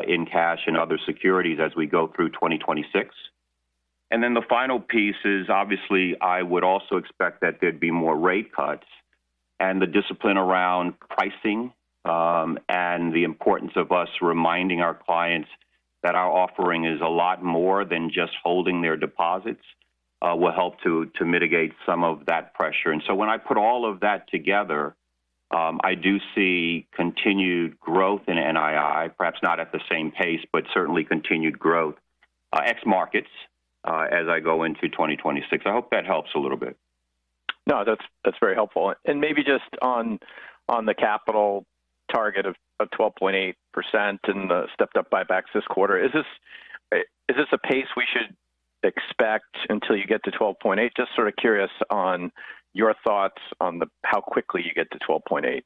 in cash and other securities as we go through 2026. And then the final piece is obviously I would also expect that there'd be more rate cuts, and the discipline around pricing and the importance of us reminding our clients that our offering is a lot more than just holding their deposits will help to mitigate some of that pressure. And so when I put all of that together, I do see continued growth in NII, perhaps not at the same pace, but certainly continued growth, ex markets, as I go into 2026. I hope that helps a little bit. No, that's very helpful. And maybe just on the capital target of 12.8% and the stepped up buybacks this quarter, is this a pace we should expect until you get to 12.8? Just sort of curious on your thoughts on how quickly you get to 12.8.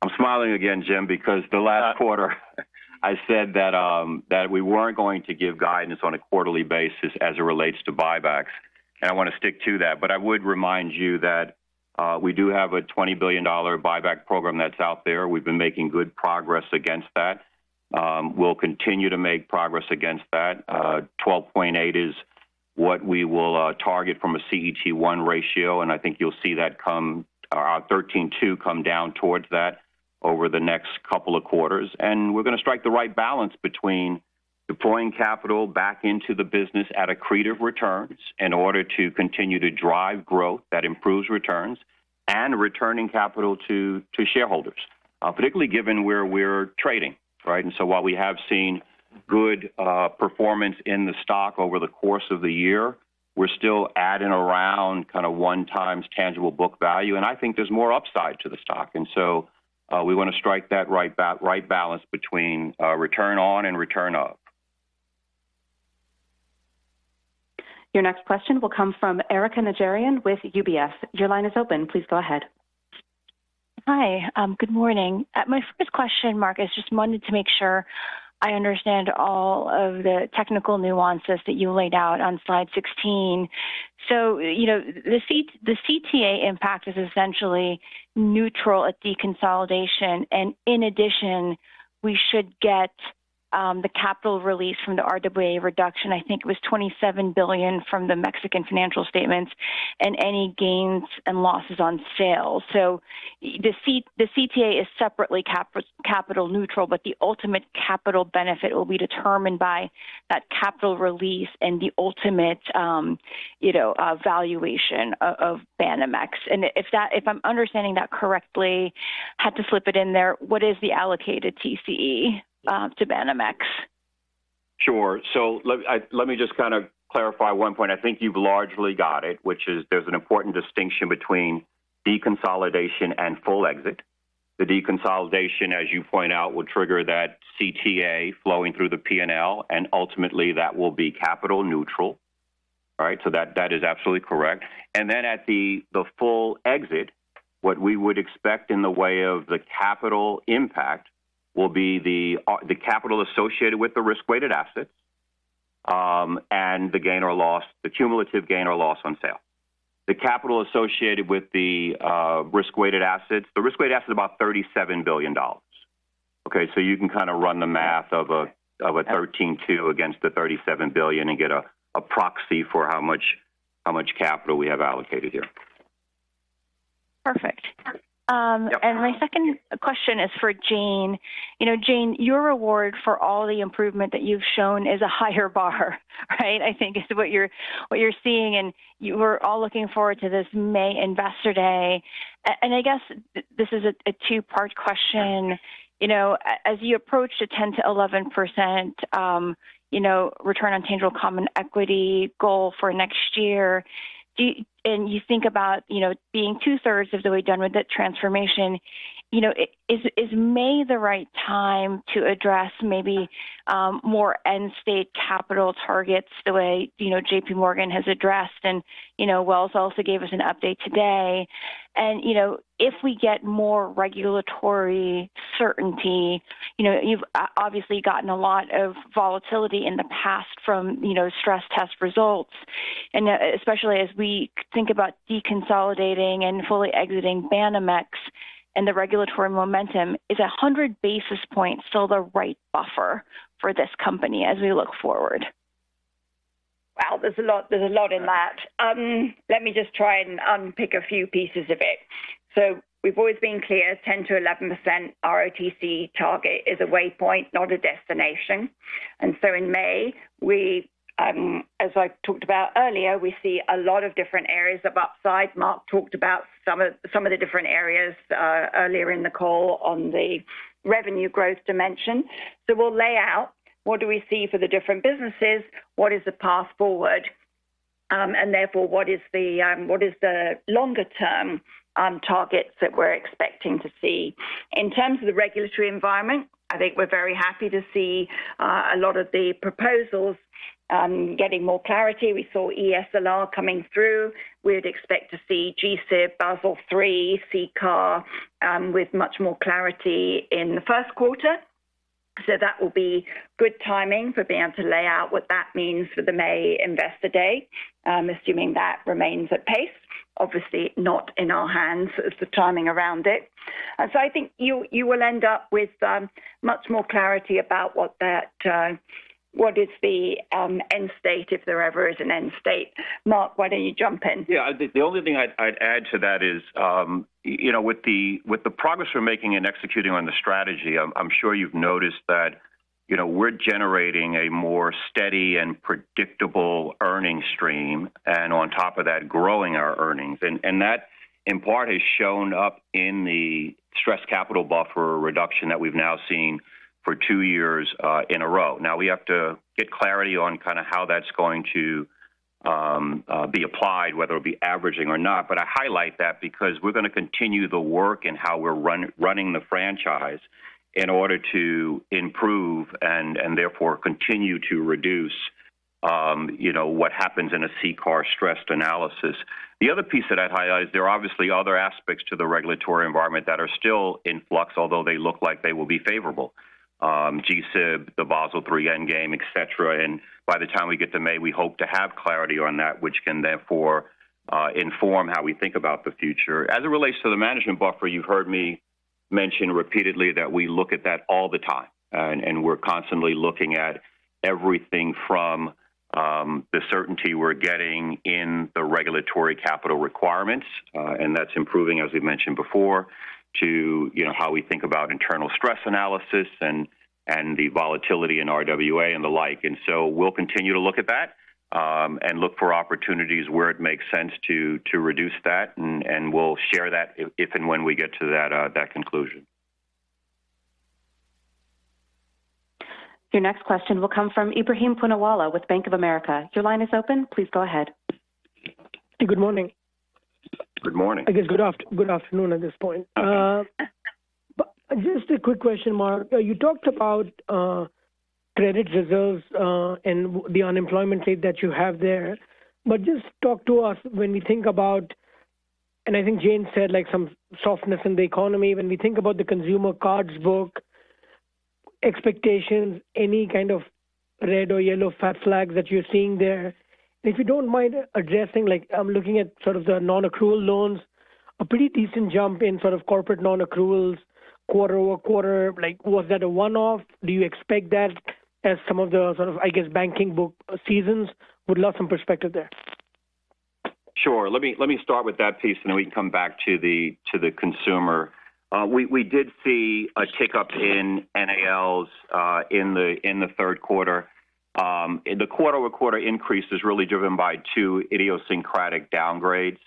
I'm smiling again, Jim, because the last quarter I said that we weren't going to give guidance on a quarterly basis as it relates to buybacks, and I want to stick to that. But I would remind you that we do have a $20 billion buyback program that's out there. We've been making good progress against that. We'll continue to make progress against that. 12.8 is what we will target from a CET1 ratio, and I think you'll see that our 13.2 come down towards that over the next couple of quarters. And we're going to strike the right balance between deploying capital back into the business at accretive returns in order to continue to drive growth that improves returns and returning capital to shareholders, particularly given where we're trading, right? And so while we have seen good performance in the stock over the course of the year, we're still adding around kind of 1x tangible book value, and I think there's more upside to the stock. And so we want to strike that right balance between return on and return of. Your next question will come from Erica Najarian with UBS. Your line is open. Please go ahead. Hi, good morning. My first question, Mark, is just wanted to make sure I understand all of the technical nuances that you laid out on slide 16. So, the CTA impact is essentially neutral at deconsolidation, and in addition, we should get the capital release from the RWA reduction. I think it was $27 billion from the Mexican financial statements, and any gains and losses on sales. So the CTA is separately capital neutral, but the ultimate capital benefit will be determined by that capital release and the ultimate, valuation of Banamex. And if I'm understanding that correctly, had to slip it in there, what is the allocated TCE to Banamex? Sure. So let me just kind of clarify one point. I think you've largely got it, which is there's an important distinction between deconsolidation and full exit. The deconsolidation, as you point out, will trigger that CTA flowing through the P&L, and ultimately that will be capital neutral. All right, so that is absolutely correct. And then at the full exit, what we would expect in the way of the capital impact will be the capital associated with the risk-weighted assets and the gain or loss, the cumulative gain or loss on sale. The capital associated with the risk-weighted assets, the risk-weighted assets is about $37 billion. Okay, so you can kind of run the math of a 13.2 against the $37 billion and get a proxy for how much capital we have allocated here. Perfect. And my second question is for Jane. Jane, your reward for all the improvement that you've shown is a higher bar, right? I think is what you're seeing, and we're all looking forward to this May Investor Day. And I guess this is a two-part question. As you approach the 10 to 11%, return on tangible common equity goal for next year, and you think about, being 2/3 of the way done with that transformation, is May the right time to address maybe more end state capital targets the way, JP Morgan has addressed, and, Wells also gave us an update today. And, if we get more regulatory certainty, you've obviously gotten a lot of volatility in the past from, stress test results. And especially as we think about deconsolidating and fully exiting Banamex and the regulatory momentum, is 100 basis points still the right buffer for this company as we look forward? Wow, there's a lot in that. Let me just try and unpick a few pieces of it. So we've always been clear, 10 to 11% ROTC target is a waypoint, not a destination. And so in May, we as I talked about earlier, we see a lot of different areas of upside. Mark talked about some of the different areas earlier in the call on the revenue growth dimension. So we'll lay out what do we see for the different businesses, what is the path forward, and therefore what is the longer term targets that we're expecting to see. In terms of the regulatory environment, I think we're very happy to see a lot of the proposals getting more clarity. We saw ESLR coming through. We'd expect to see GSIB, Basel III, CCAR with much more clarity in the first quarter. So that will be good timing for being able to lay out what that means for the May Investor Day, assuming that remains at pace. Obviously not in our hands as the timing around it. And so I think you will end up with much more clarity about what is the end state, if there ever is an end state. Mark, why don't you jump in? Yeah, the only thing I'd add to that is, with the progress we're making in executing on the strategy, I'm sure you've noticed that, we're generating a more steady and predictable earning stream, and on top of that, growing our earnings. And that, in part, has shown up in the stress capital buffer reduction that we've now seen for 2 years in a row. Now, we have to get clarity on kind of how that's going to be applied, whether it'll be averaging or not. But I highlight that because we're going to continue the work in how we're running the franchise in order to improve and therefore continue to reduce, what happens in a CCAR stressed analysis. The other piece that I'd highlight is there are obviously other aspects to the regulatory environment that are still in flux, although they look like they will be favorable. GSIB, the Basel III endgame, et cetera. And by the time we get to May, we hope to have clarity on that, which can therefore inform how we think about the future. As it relates to the management buffer, you've heard me mention repeatedly that we look at that all the time. And we're constantly looking at everything from the certainty we're getting in the regulatory capital requirements, and that's improving, as we mentioned before, to how we think about internal stress analysis and the volatility in RWA and the like. And so we'll continue to look at that and look for opportunities where it makes sense to reduce that, and we'll share that if and when we get to that conclusion. Your next question will come from Ebrahim Poonawala with Bank of America. Your line is open. Please go ahead. Hey, good morning. Good morning. I guess good afternoon at this point. But just a quick question, Mark. You talked about credit reserves and the unemployment rate that you have there. But just talk to us when we think about, and I think Jane said like some softness in the economy, when we think about the consumer cards book, expectations, any kind of red or yellow flags that you're seeing there. If you don't mind addressing, like I'm looking at sort of the non-accrual loans, a pretty decent jump in sort of corporate non-accruals quarter over quarter. Like, was that a one-off? Do you expect that as some of the sort of, I guess, banking book seasons? Would love some perspective there. Sure. Let me start with that piece, and then we can come back to the consumer. We did see a tick up in NALs in the third quarter. The quarter-over-quarter increase is really driven by two idiosyncratic downgrades.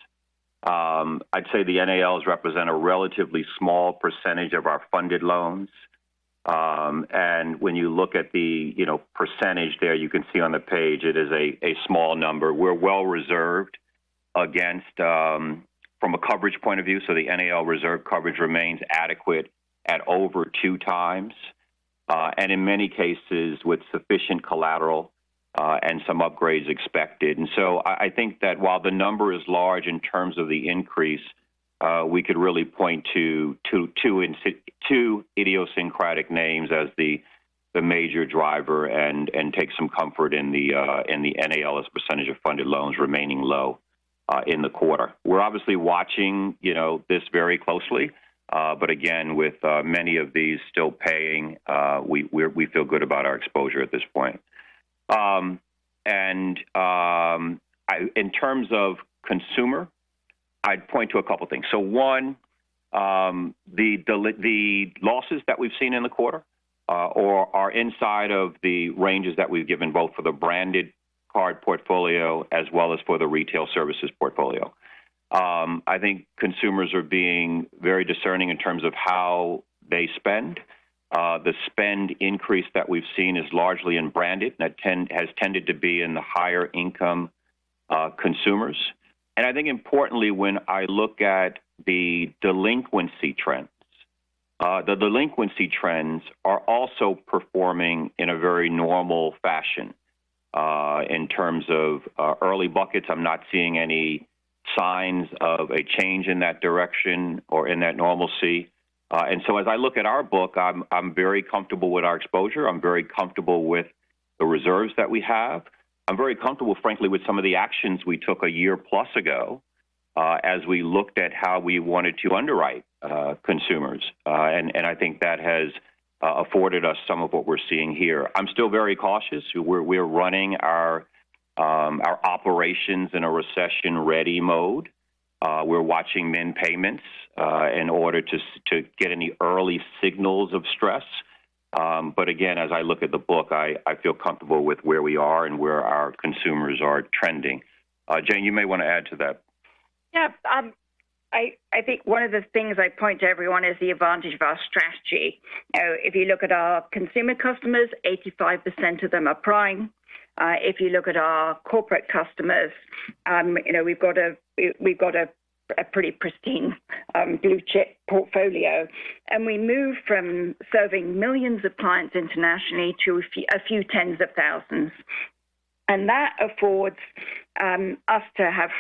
I'd say the NALs represent a relatively small percentage of our funded loans. And when you look at the percentage there, you can see on the page it is a small number. We're well reserved against from a coverage point of view, so the NAL reserve coverage remains adequate at over 2 times. And in many cases with sufficient collateral and some upgrades expected. And so I think that while the number is large in terms of the increase, we could really point to two idiosyncratic names as the major driver and take some comfort in the NAL as percentage of funded loans remaining low in the quarter. We're obviously watching this very closely. But again, with many of these still paying, we feel good about our exposure at this point. In terms of consumer, I'd point to a couple things. So one, the losses that we've seen in the quarter or are inside of the ranges that we've given both for the branded card portfolio as well as for the retail services portfolio. I think consumers are being very discerning in terms of how they spend. The spend increase that we've seen is largely in branded, and that has tended to be in the higher income consumers. And I think importantly, when I look at the delinquency trends, the delinquency trends are also performing in a very normal fashion. In terms of early buckets, I'm not seeing any signs of a change in that direction or in that normalcy. And so as I look at our book, I'm very comfortable with our exposure. I'm very comfortable with the reserves that we have. I'm very comfortable, frankly, with some of the actions we took a year plus ago as we looked at how we wanted to underwrite consumers. And I think that has afforded us some of what we're seeing here. I'm still very cautious. We're running our operations in a recession-ready mode. We're watching min payments in order to get any early signals of stress. But again, as I look at the book, I feel comfortable with where we are and where our consumers are trending. Jane, you may want to add to that. Yeah, I think one of the things I point to everyone is the advantage of our strategy. If you look at our consumer customers, 85% of them are prime. If you look at our corporate customers, we've got a pretty pristine blue chip portfolio, and we move from serving millions of clients internationally to a few tens of thousands, and that affords us to have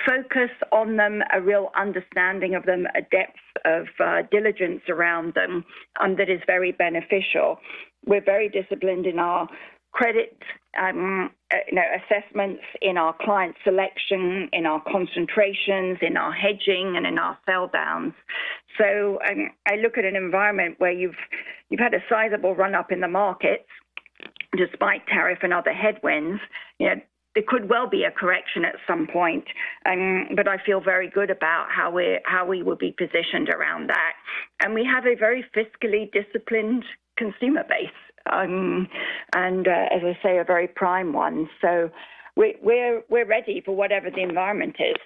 focus on them, a real understanding of them, a depth of diligence around them that is very beneficial. We're very disciplined in our credit assessments, in our client selection, in our concentrations, in our hedging, and in our sell downs. So I look at an environment where you've had a sizable run up in the markets, despite tariff and other headwinds. There could well be a correction at some point, but I feel very good about how we will be positioned around that. And we have a very fiscally disciplined consumer base, and as I say, a very prime one. So we're ready for whatever the environment is,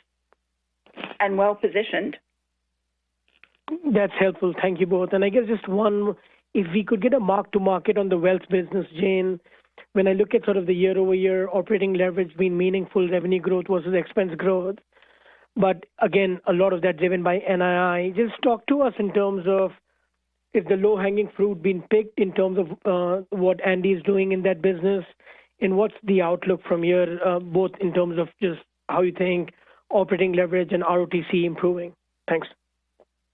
and well positioned. That's helpful. Thank you both. And I guess just one, if we could get a mark to market on the wealth business, Jane. When I look at sort of the year-over-year operating leverage being meaningful revenue growth versus expense growth, but again, a lot of that driven by NII. Just talk to us in terms of if the low-hanging fruit being picked in terms of what Andy is doing in that business, and what's the outlook from here, both in terms of just how you think operating leverage and ROTC improving. Thanks.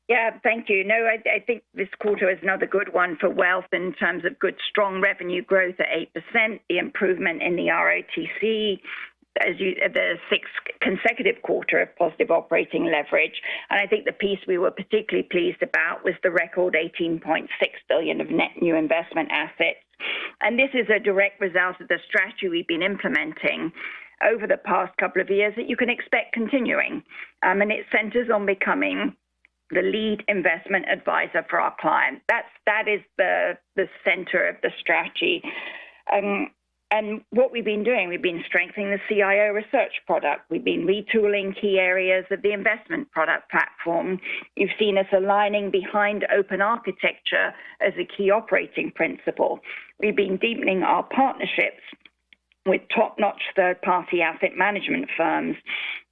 Yeah, thank you. No, I think this quarter is another good one for wealth in terms of good, strong revenue growth at 8%, the improvement in the ROTC, the sixth consecutive quarter of positive operating leverage. And I think the piece we were particularly pleased about was the record $18.6 billion of net new investment assets. And this is a direct result of the strategy we've been implementing over the past couple of years that you can expect continuing. And it centers on becoming the lead investment advisor for our client. That is the center of the strategy. And what we've been doing, we've been strengthening the CIO research product. We've been retooling key areas of the investment product platform. You've seen us aligning behind open architecture as a key operating principle. We've been deepening our partnerships with top-notch third-party asset management firms.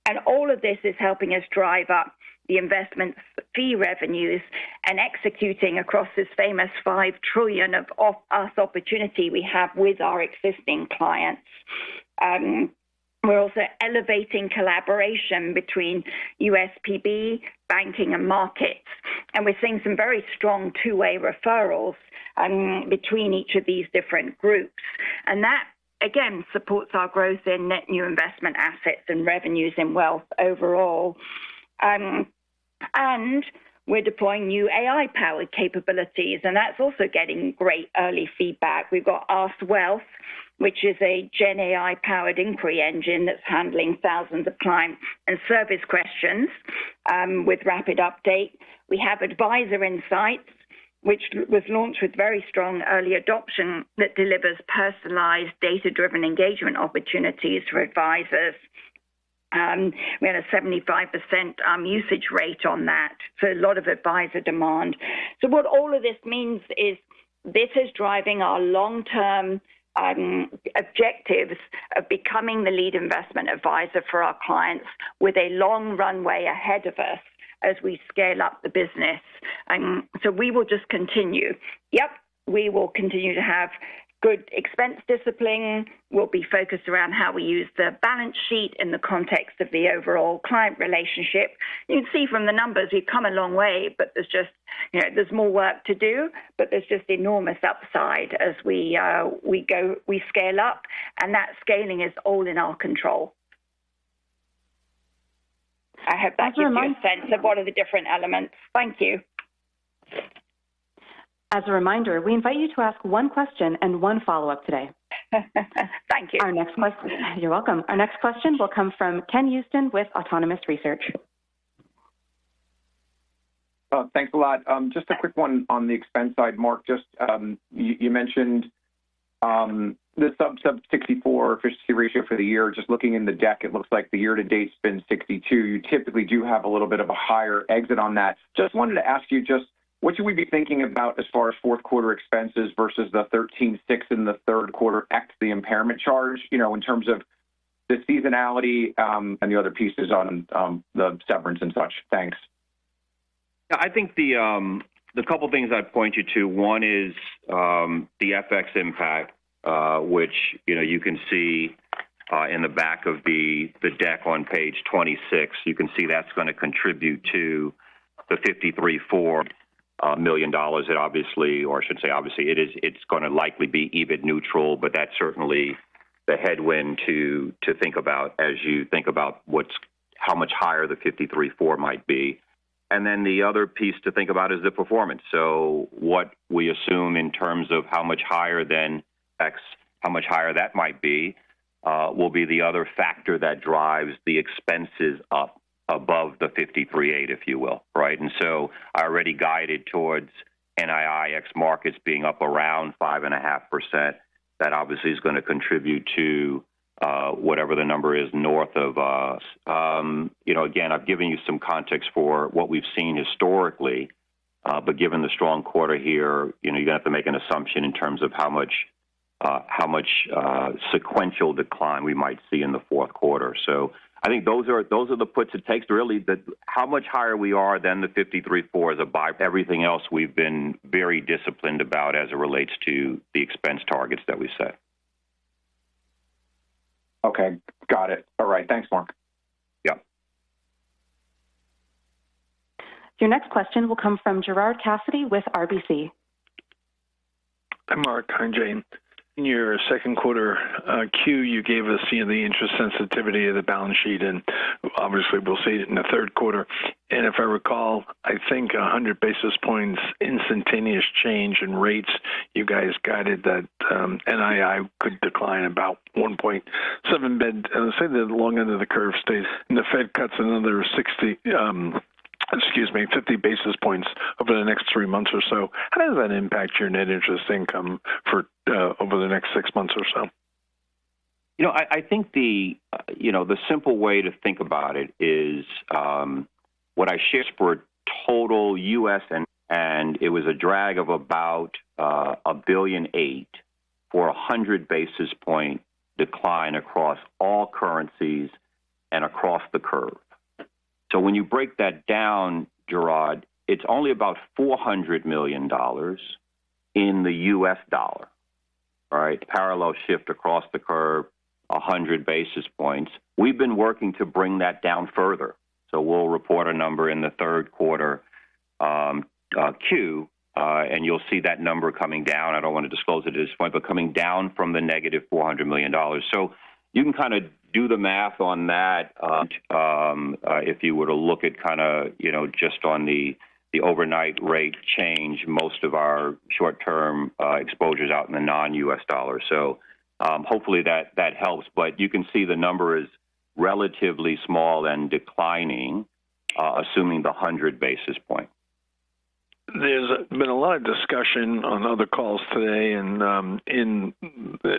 And all of this is helping us drive up the investment fee revenues and executing across this famous $5 trillion of us opportunity we have with our existing clients. We're also elevating collaboration between USPB, banking, and markets. And we're seeing some very strong two-way referrals between each of these different groups. And that, again, supports our growth in net new investment assets and revenues in wealth overall. And we're deploying new AI-powered capabilities, and that's also getting great early feedback. We've got Ask Wealth, which is a Gen AI-powered inquiry engine that's handling thousands of client and service questions with rapid update. We have Advisor Insights, which was launched with very strong early adoption that delivers personalized, data-driven engagement opportunities for advisors. We had a 75% usage rate on that, so a lot of advisor demand. So what all of this means is this is driving our long-term objectives of becoming the lead investment advisor for our clients with a long runway ahead of us as we scale up the business. So we will just continue. Yep, we will continue to have good expense discipline. We'll be focused around how we use the balance sheet in the context of the overall client relationship. You can see from the numbers we've come a long way, but there's just, there's more work to do, but there's just enormous upside as we scale up, and that scaling is all in our control. I hope that gives you a sense of what are the different elements. Thank you. As a reminder, we invite you to ask one question and one follow-up today. Thank you. Our next question, you're welcome. Our next question will come from Ken Houston with Autonomous Research. Thanks a lot. Just a quick one on the expense side, Mark. Just you mentioned the sub 64 efficiency ratio for the year. Just looking in the deck, it looks like the year-to-date's been 62. You typically do have a little bit of a higher exit on that. Just wanted to ask you what should we be thinking about as far as fourth quarter expenses versus the 13.6 in the third quarter ex the impairment charge, in terms of the seasonality and the other pieces on the severance and such? Thanks. I think the couple things I'd point you to, one is the FX impact, which, you can see in the back of the deck on page 26. You can see that's going to contribute to the $53.4 million. It obviously, or I should say obviously, it's going to likely be EBIT neutral, but that's certainly the headwind to think about as you think about how much higher the 53.4 might be. And then the other piece to think about is the performance. So what we assume in terms of how much higher than X, how much higher that might be, will be the other factor that drives the expenses up above the 53.8, if you will, right? And so I already guided towards NII ex markets being up around 5.5%. That obviously is going to contribute to whatever the number is north of us. Again, I've given you some context for what we've seen historically, but given the strong quarter here, you're going to have to make an assumption in terms of how much sequential decline we might see in the fourth quarter. So I think those are the puts and takes. Really, how much higher we are than the 53.4 is a by everything else we've been very disciplined about as it relates to the expense targets that we set. Okay, got it. All right, thanks, Mark. Yeah. Your next question will come from Gerard Cassidy with RBC. Hi, Mark. Hi, Jane. In your second quarter Q, you gave us the interest sensitivity of the balance sheet, and obviously we'll see it in the third quarter. And if I recall, I think 100 basis points instantaneous change in rates, you guys guided that NII could decline about 1.7 bid. Say the long end of the curve stays, and the Fed cuts another 50 basis points over the next 3 months or so. How does that impact your net interest income for over the next 6 months or so? I think the simple way to think about it is what I shared for total U.S. and it was a drag of about $1.8 billion for 100 basis point decline across all currencies and across the curve. So when you break that down, Gerard, it's only about $400 million in the U.S. dollar, right? Parallel shift across the curve, 100 basis points. We've been working to bring that down further. So we'll report a number in the third quarter Q, and you'll see that number coming down. I don't want to disclose it at this point, but coming down from the negative $400 million. So you can kind of do the math on that if you were to look at kind of, just on the overnight rate change, most of our short-term exposures out in the non-U.S. dollar. So hopefully that helps. But you can see the number is relatively small and declining, assuming the 100 basis point. There's been a lot of discussion on other calls today and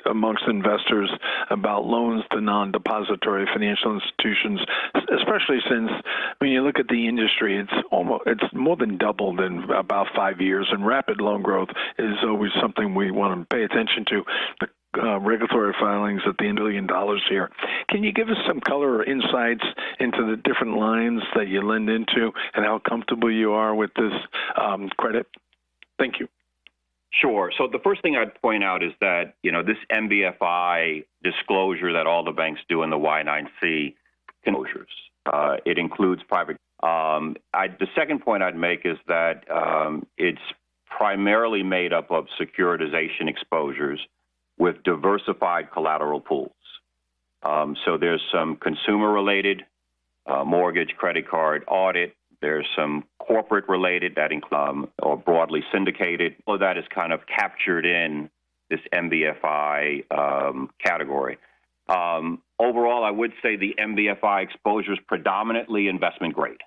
amongst investors about loans to non-depository financial institutions, especially since when you look at the industry, it's more than doubled in about 5 years, and rapid loan growth is always something we want to pay attention to. The regulatory filings at the $1 billion here. Can you give us some color or insights into the different lines that you lend into and how comfortable you are with this credit? Thank you. Sure. So the first thing I'd point out is that, this MBFI disclosure that all the banks do in the Y9C disclosures, it includes private. The second point I'd make is that it's primarily made up of securitization exposures with diversified collateral pools. So there's some consumer-related, mortgage, credit card, audit. There's some corporate-related that or broadly syndicated. All of that is kind of captured in this MBFI category. Overall, I would say the MBFI exposure is predominantly investment grade.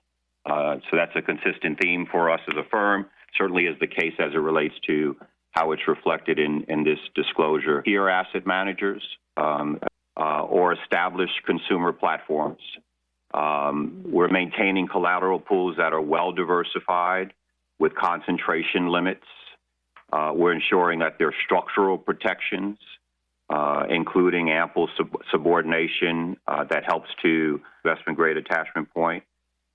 So that's a consistent theme for us as a firm, certainly is the case as it relates to how it's reflected in this disclosure. Peer asset managers or established consumer platforms. We're maintaining collateral pools that are well diversified with concentration limits. We're ensuring that there are structural protections, including ample subordination that helps to investment grade attachment point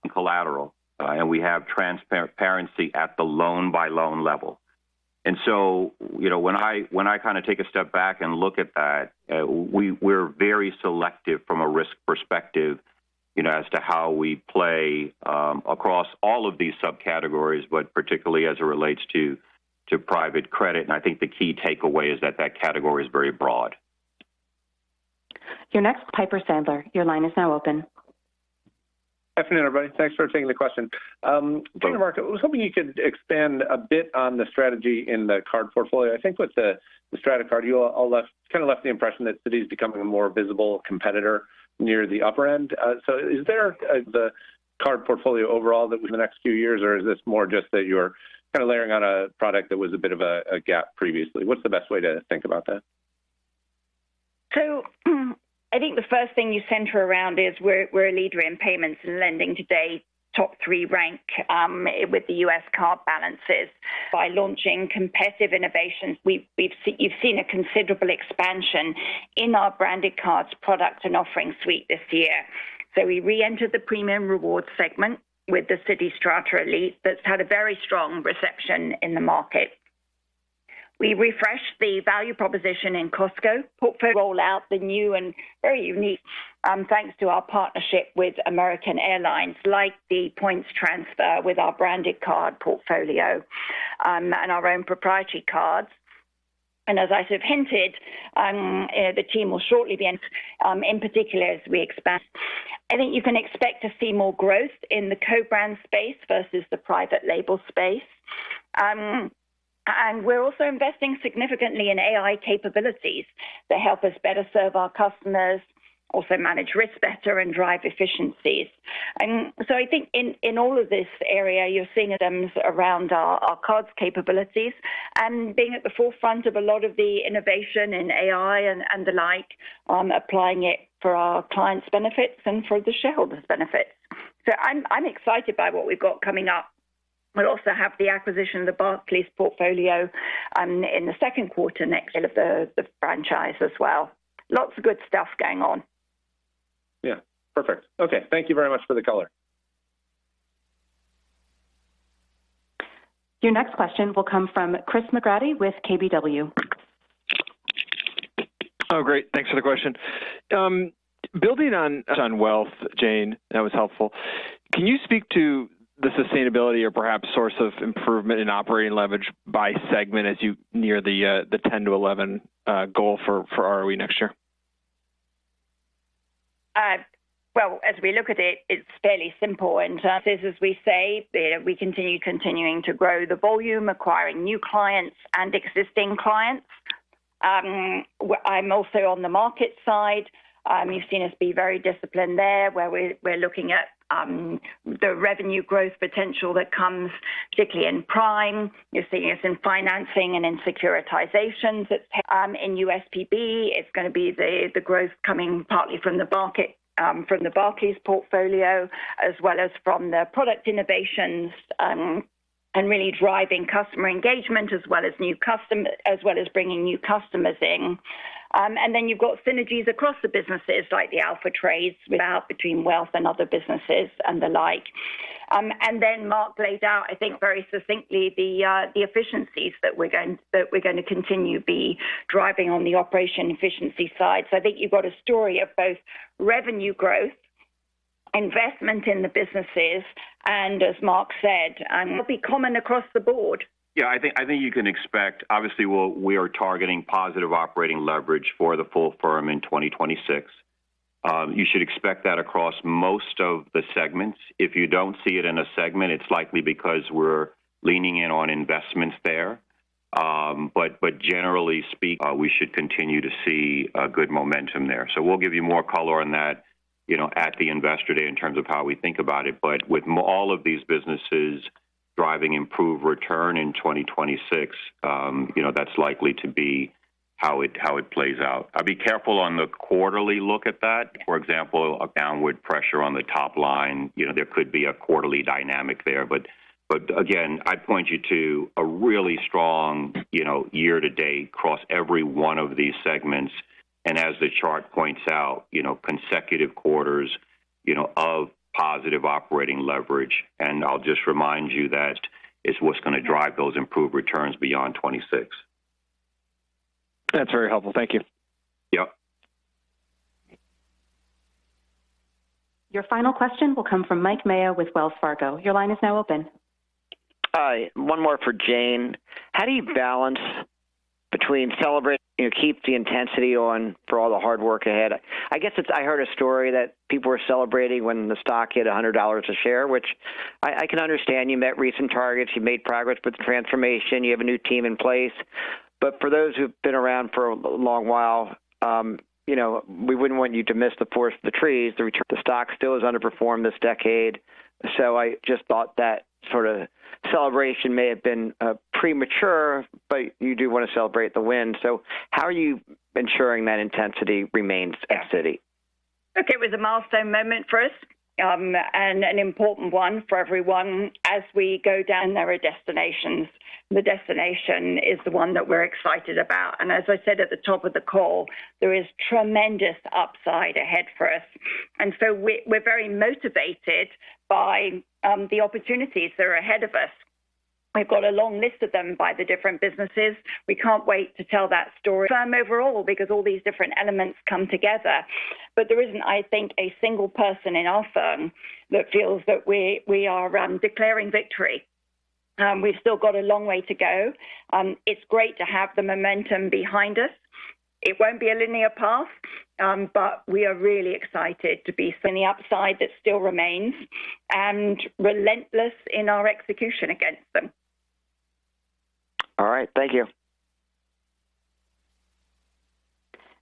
and collateral. And we have transparency at the loan by loan level. And so, when I kind of take a step back and look at that, we're very selective from a risk perspective, as to how we play across all of these subcategories, but particularly as it relates to private credit. And I think the key takeaway is that category is very broad. Your next, Piper Sandler. Your line is now open. Good afternoon, everybody. Thanks for taking the question. Jane and Mark, I was hoping you could expand a bit on the strategy in the card portfolio. I think with the Strata card, you all left the impression that Citi is becoming a more visible competitor near the upper end. So is there the card portfolio overall that was in the next few years, or is this more just that you're kind of layering on a product that was a bit of a gap previously? What's the best way to think about that? So I think the first thing you center around is we're a leader in payments and lending today, top 3 rank with the U.S. card balances. By launching competitive innovations, you've seen a considerable expansion in our branded cards product and offering suite this year. So we re-entered the premium rewards segment with the Citi Strata Elite that's had a very strong reception in the market. We refreshed the value proposition in Costco portfolio, roll out the new and very unique, thanks to our partnership with American Airlines, like the points transfer with our branded card portfolio and our own proprietary cards. And as I sort of hinted, the team will shortly be in particular as we expand. I think you can expect to see more growth in the co-brand space versus the private label space. And we're also investing significantly in AI capabilities that help us better serve our customers, also manage risk better and drive efficiencies. And so I think in all of this area, you're seeing items around our cards capabilities and being at the forefront of a lot of the innovation in AI and the like, applying it for our clients' benefits and for the shareholders' benefits. So I'm excited by what we've got coming up. We'll also have the acquisition of the Barclays portfolio in the second quarter next year of the franchise as well. Lots of good stuff going on. Yeah, perfect. Okay, thank you very much for the color. Your next question will come from Chris McGratty with KBW. Oh, great. Thanks for the question. Building on wealth, Jane, that was helpful. Can you speak to the sustainability or perhaps source of improvement in operating leverage by segment as you near the 10 to 11 goal for ROE next year? Well, as we look at it, it's fairly simple. And as we say, we continuing to grow the volume, acquiring new clients and existing clients. I'm also on the market side. You've seen us be very disciplined there, where we're looking at the revenue growth potential that comes, particularly in prime. You're seeing us in financing and in securitizations. In USPB, it's going to be the growth coming partly from the Barclays portfolio, as well as from the product innovations, and really driving customer engagement, as well as bringing new customers in. And then you've got synergies across the businesses, like the alpha trades between wealth and other businesses and the like. And then Mark laid out, I think, very succinctly the efficiencies that we're going to continue be driving on the operation efficiency side. So I think you've got a story of both revenue growth, investment in the businesses, and as Mark said, will be common across the board. Yeah, I think you can expect. Obviously, we are targeting positive operating leverage for the full firm in 2026. You should expect that across most of the segments. If you don't see it in a segment, it's likely because we're leaning in on investments there. But generally speaking, we should continue to see good momentum there. So we'll give you more color on that, at the Investor Day in terms of how we think about it. But with all of these businesses driving improved return in 2026, that's likely to be how it plays out. I'll be careful on the quarterly look at that. For example, a downward pressure on the top line, there could be a quarterly dynamic there. But again, I'd point you to a really strong, year to date across every one of these segments. And as the chart points out, consecutive quarters, of positive operating leverage. And I'll just remind you that is what's going to drive those improved returns beyond 26. That's very helpful. Thank you. Yep. Your final question will come from Mike Mayo with Wells Fargo. Your line is now open. Hi. One more for Jane. How do you balance between celebrating, keep the intensity on for all the hard work ahead? I guess I heard a story that people were celebrating when the stock hit $100 a share, which I can understand. You met recent targets, you made progress with the transformation, you have a new team in place. But for those who've been around for a long while, we wouldn't want you to miss the forest of the trees. The stock still has underperformed this decade. So I just thought that sort of celebration may have been premature, but you do want to celebrate the win. So how are you ensuring that intensity remains at Citi? Okay, it was a milestone moment for us, and an important one for everyone as we go down. There are destinations. The destination is the one that we're excited about. And as I said at the top of the call, there is tremendous upside ahead for us. And so we're very motivated by the opportunities that are ahead of us. We've got a long list of them by the different businesses. We can't wait to tell that story overall, because all these different elements come together. But there isn't, I think, a single person in our firm that feels that we are declaring victory. We've still got a long way to go. It's great to have the momentum behind us. It won't be a linear path, but we are really excited to be seeing the upside that still remains and relentless in our execution against them. All right. Thank you.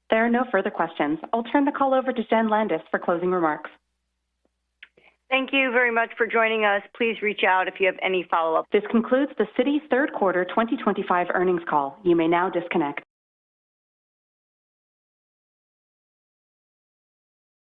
There are no further questions. I'll turn the call over to Jen Landis for closing remarks. Thank you very much for joining us. Please reach out if you have any follow-up. This concludes the Citi third quarter 2025 earnings call. You may now disconnect.